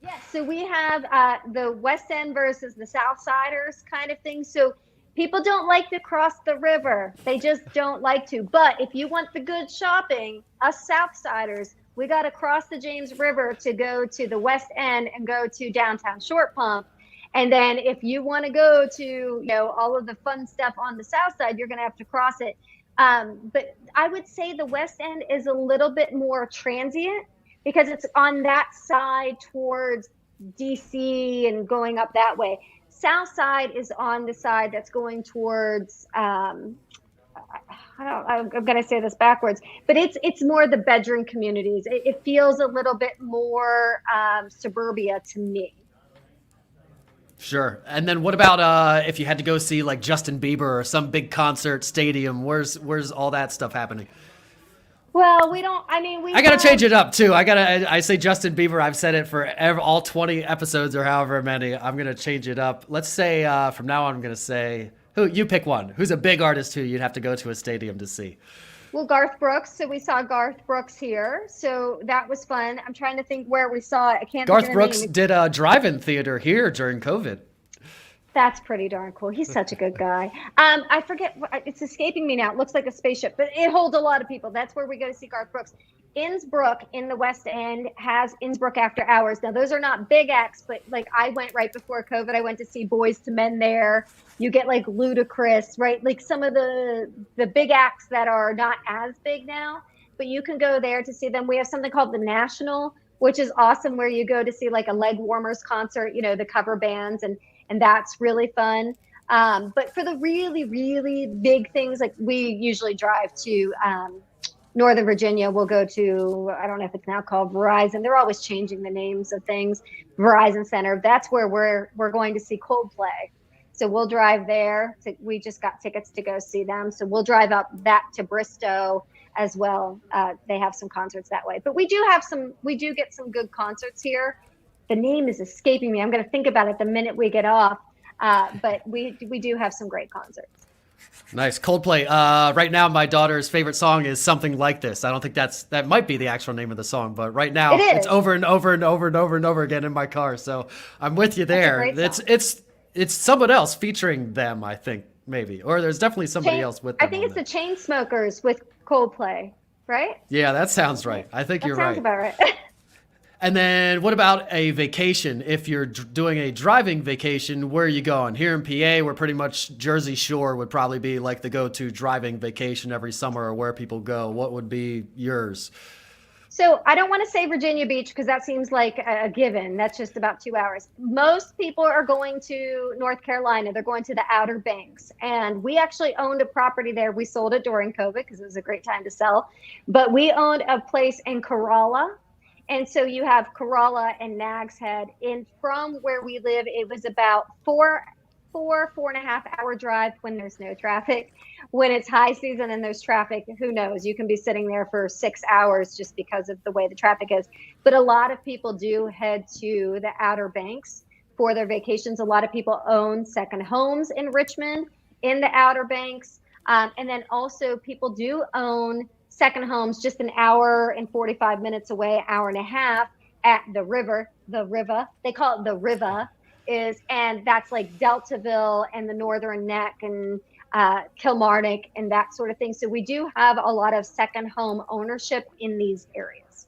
Yes, so we have the West End versus the Southsiders kind of thing. So people don't like to cross the river. They just don't like to. But if you want the good shopping, us Southsiders, we got to cross the James River to go to the West End and go to downtown Short Pump. And then if you want to go to, all of the fun stuff on the South Side, you're going to have to cross it. But I would say the West End is a little bit more transient because it's on that side towards DC and going up that way. South Side is on the side that's going towards, I'm going to say this backwards, but it's more the bedroom communities. It feels a little bit more suburbia to me. Sure. And then what about if you had to go see like Justin Bieber or some big concert stadium? Where's all that stuff happening? Well, I got to change it up too. I say Justin Bieber. I've said it for all 20 episodes or however many. I'm going to change it up. Let's say from now on, I'm going to say, you pick one. Who's a big artist who you'd have to go to a stadium to see? Well, Garth Brooks. So we saw Garth Brooks here. So that was fun. I'm trying to think where we saw it. I can't. Garth Brooks did a drive-in theater here during COVID. That's pretty darn cool. He's such a good guy. I forget. It's escaping me now. It looks like a spaceship, but it holds a lot of people. That's where we go to see Garth Brooks. Innsbruck in the West End has Innsbruck After Hours. Now, those are not big acts, but like I went right before COVID. I went to see Boys to Men there. You get like Ludacris, right? Like some of the big acts that are not as big now, but you can go there to see them. We have something called the National, which is awesome, where you go to see like a leg warmers concert, the cover bands, and that's really fun. But for the really, really big things, like we usually drive to Northern Virginia. We'll go to, I don't know if it's now called Verizon. They're always changing the names of things. Verizon Center. That's where we're going to see Coldplay. So we'll drive there. We just got tickets to go see them. So we'll drive up that to Bristow as well. They have some concerts that way. But we do get some good concerts here. The name is escaping me. I'm going to think about it the minute we get off. But we do have some great concerts. Nice. Coldplay. Right now, my daughter's favorite song is Something Like This. I don't think that might be the actual name of the song, but right now it's over and over and over and over and over again in my car. So I'm with you there. it's someone else featuring them, I think, maybe. Or there's definitely somebody else with I them think on it's there. the Chainsmokers with Coldplay, right? Yeah, that sounds right. I think That you're sounds right. about right. And then what about a vacation? If you're doing a driving vacation, where are you going? Here in PA, we're pretty much Jersey Shore would probably be like the go-to driving vacation every summer, or where people go. What would be yours? So I don't want to say Virginia Beach because that seems like a given. That's just about 2 hours. Most people are going to North Carolina. They're going to the Outer Banks. And we actually owned a property there. We sold it during COVID because it was a great time to sell. But we owned a place in Corolla. And so you have Corolla and Nags Head. And from where we live, it was about four and a half hour drive when there's no traffic. When it's high season and there's traffic, who knows? You can be sitting there for 6 hours just because of the way the traffic is. But a lot of people do head to the Outer Banks for their vacations. A lot of people own second homes in Richmond, in the Outer Banks. And then also people do own second homes just an hour and 45 minutes away, hour and a half at the river. They call it the river. And that's like Deltaville and the Northern Neck and Kilmarnock and that sort of thing. So we do have a lot of second home ownership in these areas.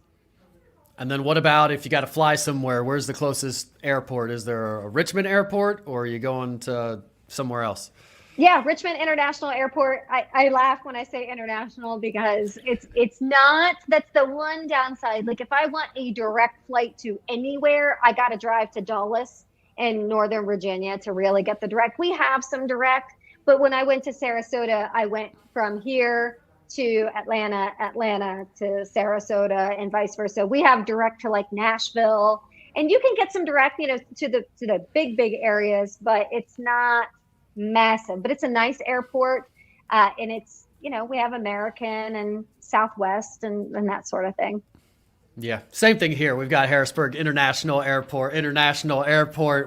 And then what about if you got to fly somewhere? Where's the closest airport? Is there a Richmond airport, or are you going to somewhere else? Yeah, Richmond International Airport. I laugh when I say international because it's not, that's the one downside. Like if I want a direct flight to anywhere, I got to drive to Dulles in Northern Virginia to really get the direct. We have some direct, but when I went to Sarasota, I went from here to Atlanta to Sarasota and vice versa. We have direct to like Nashville, and you can get some direct, to the big areas, but it's not massive, but it's a nice airport. And it's, we have American and Southwest and that sort of thing. Yeah, same thing here. We've got Harrisburg International Airport,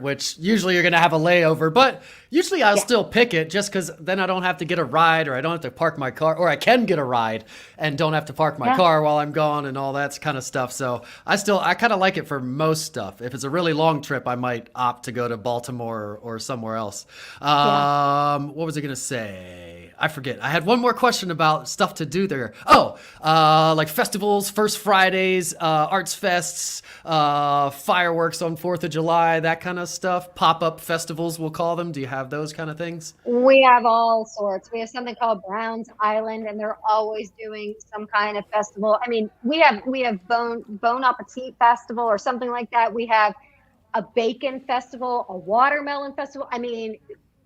which usually you're going to have a layover, but usually I'll still pick it just because then I don't have to get a ride, or I don't have to park my car, or I can get a ride and don't have to park my car while I'm gone and all that kind of stuff. So I kind of like it for most stuff. If it's a really long trip, I might opt to go to Baltimore or somewhere else. What was I going to say? I forget. I had one more question about stuff to do there. Like festivals, First Fridays, arts fests, fireworks on 4th of July, that kind of stuff. Pop-up festivals, we'll call them. Do you have those kind of things? We have all sorts. We have something called Brown's Island, and they're always doing some kind of festival. I mean, we have Bon Appetit Festival or something like that. We have a bacon festival, a watermelon festival. I mean,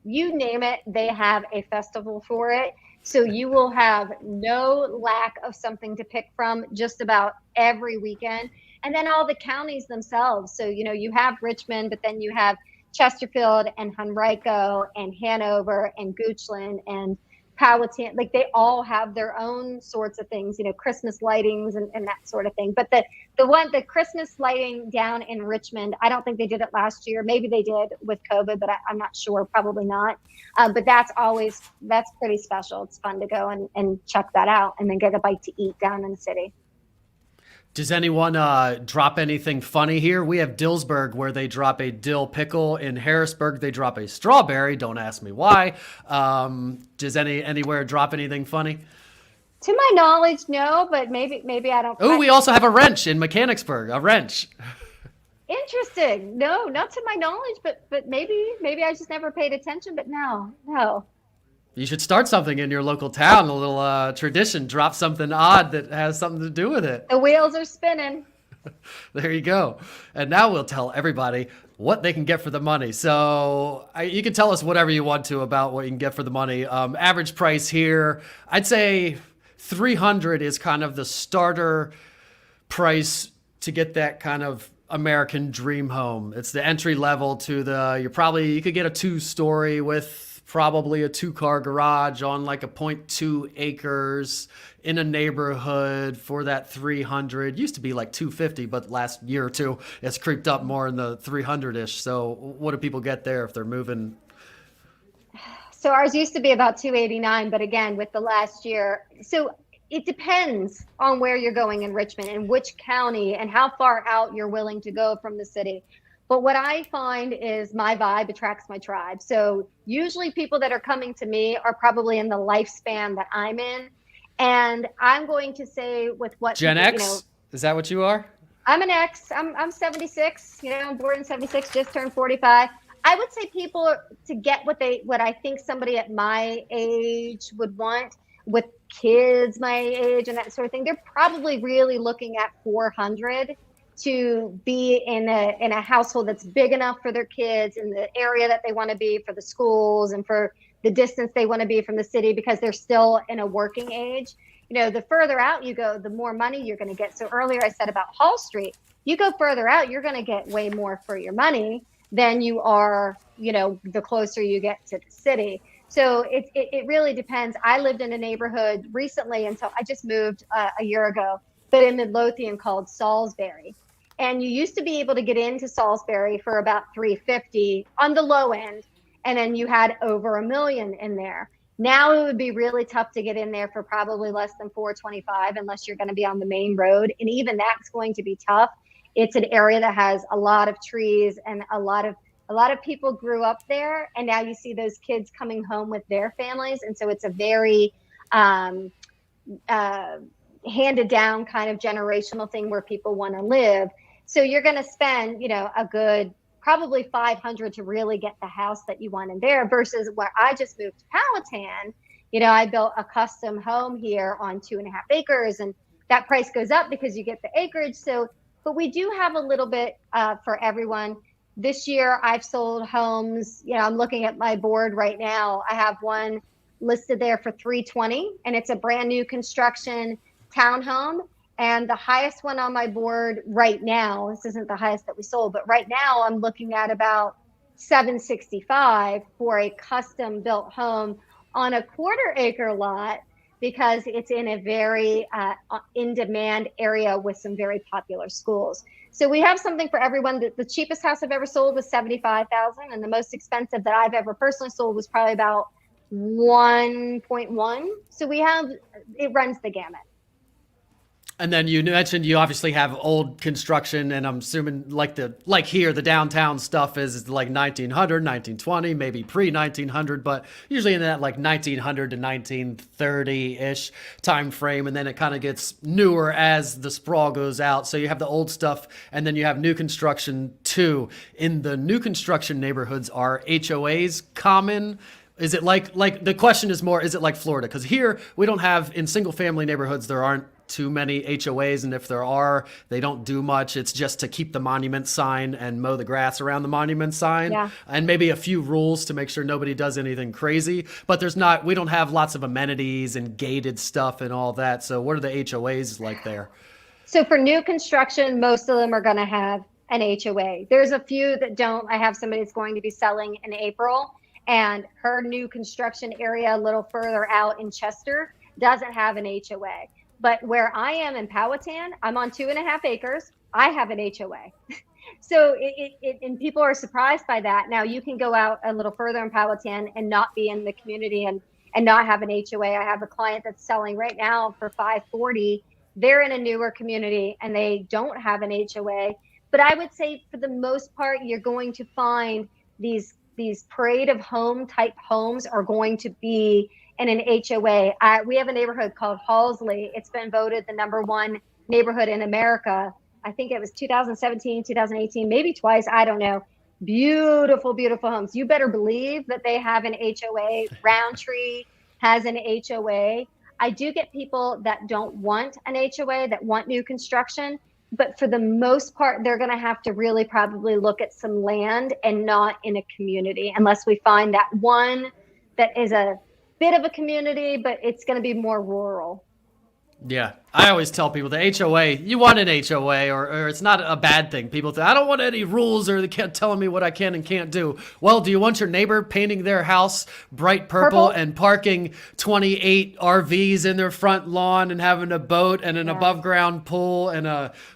you name it, they have a festival for it. So you will have no lack of something to pick from just about every weekend. And then all the counties themselves. So, you have Richmond, but then you have Chesterfield and Henrico and Hanover and Goochland and Powhatan. Like they all have their own sorts of things, Christmas lightings and that sort of thing. But the Christmas lighting down in Richmond, I don't think they did it last year. Maybe they did with COVID, but I'm not sure. Probably not. But that's pretty special. It's fun to go and check that out and then get a bite to eat down in the city. Does anyone drop anything funny here? We have Dillsburg, where they drop a dill pickle. In Harrisburg, they drop a strawberry. Don't ask me why. Does anywhere drop anything funny? To my knowledge, no, but maybe I don't. Oh, we also have a wrench in Mechanicsburg. A wrench. Interesting. No, not to my knowledge, but maybe I just never paid attention. But no. You should start something in your local town, a little tradition. Drop something odd that has something to do with it. The wheels are spinning. There you go. And now we'll tell everybody what they can get for the money. So you can tell us whatever you want to about what you can get for the money. Average price here, I'd say $300 is kind of the starter price to get that kind of American dream home. It's the entry level to you could get a 2-story with probably a 2-car garage on like a 0.2 acres in a neighborhood for that $300. Used to be like $250, but last year or two it's creeped up more in the $300-ish. So what do people get there if they're moving? So ours used to be about $289, but again, with the last year, so it depends on where you're going in Richmond and which county and how far out you're willing to go from the city. But what I find is my vibe attracts my tribe. So usually people that are coming to me are probably in the lifespan that I'm in. And I'm going to say with what Gen people, X? Is that what you are? I'm an X. I'm 76. I'm born in 76, just turned 45. I would say people to get what I think somebody at my age would want with kids my age and that sort of thing. They're probably really looking at 400 to be in a household that's big enough for their kids in the area that they want to be for the schools and for the distance they want to be from the city because they're still in a working age. The further out you go, the more money you're going to get. So earlier I said about Hall Street, you go further out, you're going to get way more for your money than you are, the closer you get to the city. So it really depends. I lived in a neighborhood recently until I just moved a year ago, but in Midlothian called Salisbury. And you used to be able to get into Salisbury for about $350 on the low end. And then you had over $1 million in there. Now it would be really tough to get in there for probably less than $425 unless you're going to be on the main road. And even that's going to be tough. It's an area that has a lot of trees and a lot of people grew up there. And now you see those kids coming home with their families. And so it's a very handed down kind of generational thing where people want to live. So you're going to spend, a good probably $500 to really get the house that you want in there versus where I just moved to Powhatan. I built a custom home here on 2.5 acres and that price goes up because you get the acreage. So, but we do have a little bit for everyone. This year I've sold homes. I'm looking at my board right now. I have one listed there for $320 and it's a brand new construction townhome. And the highest one on my board right now, this isn't the highest that we sold, but right now I'm looking at about $765 for a custom built home on a 1/4 acre lot because it's in a very in demand area with some very popular schools. So we have something for everyone. The cheapest house I've ever sold was $75,000 and the most expensive that I've ever personally sold was probably about 1.1. So it runs the gamut. And then you mentioned you obviously have old construction, and I'm assuming like here, the downtown stuff is like 1900, 1920, maybe pre-1900, but usually in that like 1900 to 1930-ish time frame, and then it kind of gets newer as the sprawl goes out. So you have the old stuff, and then you have new construction too. In the new construction neighborhoods, are HOAs common? Is it like the question is more, is it like Florida? Because here we don't have, in single family neighborhoods, there aren't too many HOAs, and if there are, they don't do much. It's just to keep the monument sign and mow the grass around the monument sign, and maybe a few rules to make sure nobody does anything crazy. But we don't have lots of amenities and gated stuff and all that. So what are the HOAs like there? So for new construction, most of them are going to have an HOA. There's a few that don't. I have somebody that's going to be selling in April, and her new construction area a little further out in Chester doesn't have an HOA. But where I am in Powhatan, I'm on 2.5 acres. I have an HOA. So and people are surprised by that. Now you can go out a little further in Powhatan and not be in the community and not have an HOA. I have a client that's selling right now for $540. They're in a newer community and they don't have an HOA. But I would say for the most part, you're going to find these parade of home type homes are going to be in an HOA. We have a neighborhood called Halsley. It's been voted the #1 neighborhood in America. I think it was 2017, 2018, maybe twice. I don't know. Beautiful, beautiful homes. You better believe that they have an HOA. Roundtree has an HOA. I do get people that don't want an HOA, that want new construction. But for the most part, they're going to have to really probably look at some land and not in a community unless we find that one that is a bit of a community, but it's going to be more rural. Yeah, I always tell people the HOA, you want an HOA or it's not a bad thing. People say, I don't want any rules or they can't telling me what I can and can't do. Well, do you want your neighbor painting their house bright purple and parking 28 RVs in their front lawn and having a boat and an above ground pool and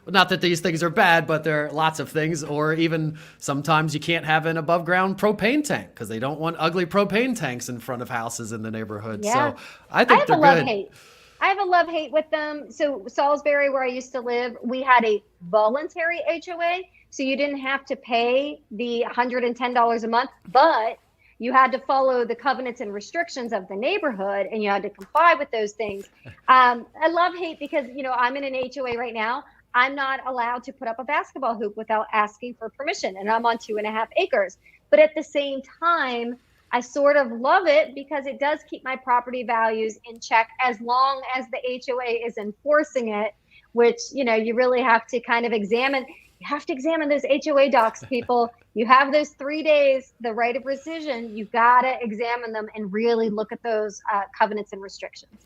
not that these things are bad, but there are lots of things. Or even sometimes you can't have an above ground propane tank because they don't want ugly propane tanks in front of houses in the neighborhood. Yeah. So I think they're good. Love-hate. I have a love-hate with them. So Salisbury, where I used to live, we had a voluntary HOA. So you didn't have to pay the $110 a month, but you had to follow the covenants and restrictions of the neighborhood, and you had to comply with those things. I love hate because, I'm in an HOA right now. I'm not allowed to put up a basketball hoop without asking for permission, and I'm on 2.5 acres. But at the same time, I sort of love it because it does keep my property values in check as long as the HOA is enforcing it, which, you really have to kind of examine. You have to examine those HOA docs, people. You have those 3 days, the right of rescission. You got to examine them and really look at those covenants and restrictions.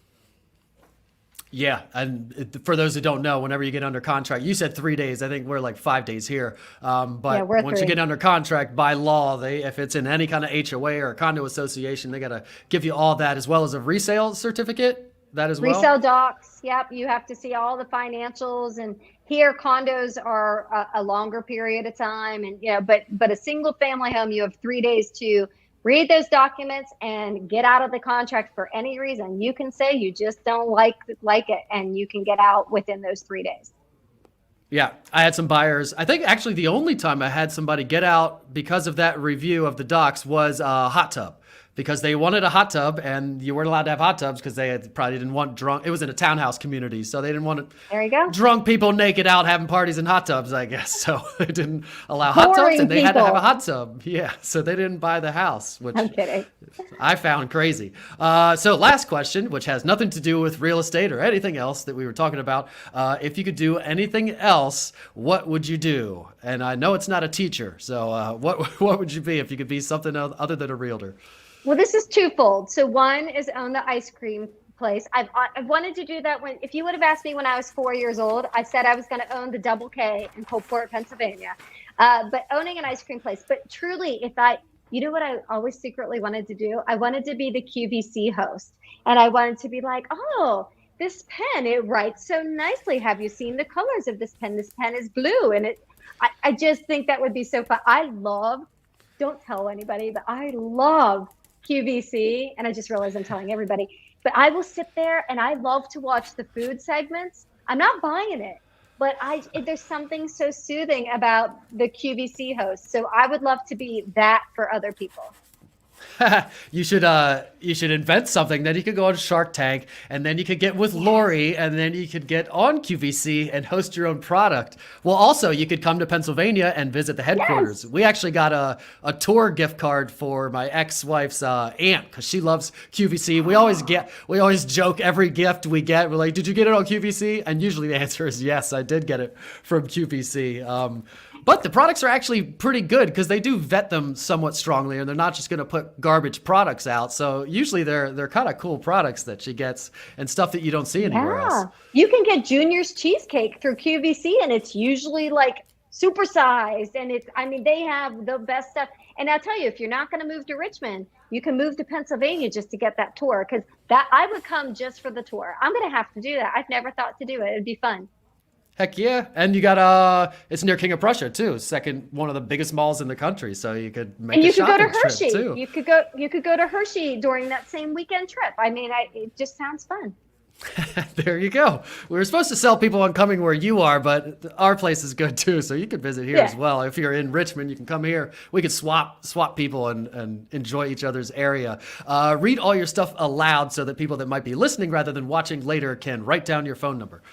Yeah, and for those who don't know, whenever you get under contract, you said 3 days. I think we're like 5 days here. But once you get under contract, by law, if it's in any kind of HOA or a condo association, they got to give you all that, as well as a resale certificate. That as well. Resale docs. Yep, you have to see all the financials. And here, condos are a longer period of time. And but a single family home, you have 3 days to read those documents and get out of the contract for any reason. You can say you just don't like it, and you can get out within those 3 days. Yeah, I had some buyers. I think actually the only time I had somebody get out because of that review of the docs was a hot tub. Because they wanted a hot tub, and you weren't allowed to have hot tubs because they probably didn't want drunk. It was in a townhouse community, so they didn't want there you go. Drunk people naked out having parties in hot tubs, I guess. So they didn't allow hot tubs, and they had to have a hot tub. Yeah, so they didn't buy the house, which I'm kidding. I found crazy. So last question, which has nothing to do with real estate or anything else that we were talking about. If you could do anything else, what would you do? And I know it's not a teacher, so what would you be if you could be something other than a realtor? Well, this is twofold. So one is own the ice cream place. I've wanted to do that if you would have asked me when I was 4 years old, I said I was going to own the Double K in Coalport, Pennsylvania. But owning an ice cream place. But truly, you know what I always secretly wanted to do? I wanted to be the QVC host. And I wanted to be like, oh, this pen, it writes so nicely. Have you seen the colors of this pen? This pen is blue. And I just think that would be so fun. Don't tell anybody, but I love QVC, and I just realized I'm telling everybody, but I will sit there and I love to watch the food segments. I'm not buying it, but there's something so soothing about the QVC host. So I would love to be that for other people. You should invent something. Then you could go on Shark Tank, and then you could get with Lori, and then you could get on QVC and host your own product. Well, also you could come to Pennsylvania and visit the headquarters. Yes. We actually got a tour gift card for my ex-wife's aunt because she loves QVC. We always joke every gift we get. We're like, "Did you get it on QVC?" And usually the answer is yes, I did get it from QVC. But the products are actually pretty good because they do vet them somewhat strongly, and they're not just going to put garbage products out. So usually they're kind of cool products that she gets and stuff that you don't see anywhere else. You can get Junior's Cheesecake through QVC, and it's usually like supersized, and they have the best stuff. And I'll tell you, if you're not going to move to Richmond, you can move to Pennsylvania just to get that tour, because I would come just for the tour. I'm going to have to do that. I've never thought to do it. It'd be fun. Heck yeah. And you got it's near King of Prussia too, one of the biggest malls in the country, so you could make a shopping trip too. You could go to Hershey during that same weekend trip. It just sounds fun. There you go. We were supposed to sell people on coming where you are, but our place is good too, so you could visit here as well. If you're in Richmond, you can come here. We could swap people and enjoy each other's area. Read all your stuff aloud so that people that might be listening rather than watching later can write down your phone number.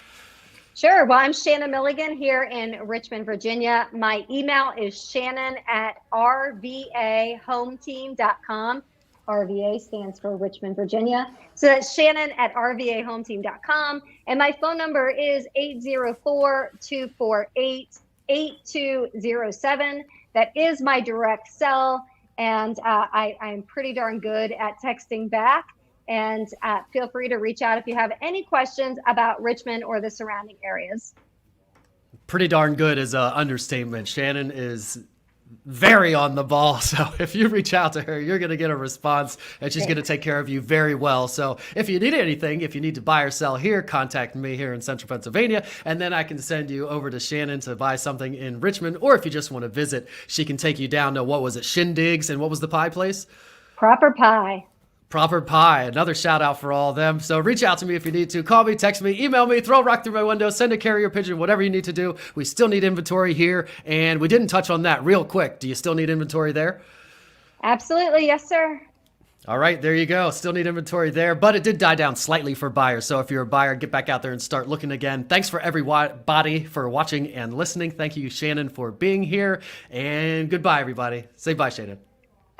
Sure. Well, I'm Shannon Milligan here in Richmond, Virginia. My email is shannon@rvahometeam.com. RVA stands for Richmond, Virginia. So that's shannon@rvahometeam.com. And my phone number is 804-248-8207. That is my direct cell. And I'm pretty darn good at texting back. And feel free to reach out if you have any questions about Richmond or the surrounding areas. Pretty darn good is an understatement. Shannon is very on the ball. So if you reach out to her, you're going to get a response, and she's going to take care of you very well. So if you need anything, if you need to buy or sell here, contact me here in Central Pennsylvania, and then I can send you over to Shannon to buy something in Richmond. Or if you just want to visit, she can take you down to, what was it, Shindigs, and what was the pie place? Proper Pie. Proper Pie, another shout out for all of them. So reach out to me if you need to. Call me, text me, email me, throw a rock through my window, send a carrier pigeon, whatever you need to do. We still need inventory here, and we didn't touch on that real quick. Do you still need inventory there? Absolutely. Yes, sir. All right, there you go. Still need inventory there, but it did die down slightly for buyers. So if you're a buyer, get back out there and start looking again. Thanks for everybody for watching and listening. Thank you, Shannon, for being here. And goodbye, everybody. Say bye, Shannon.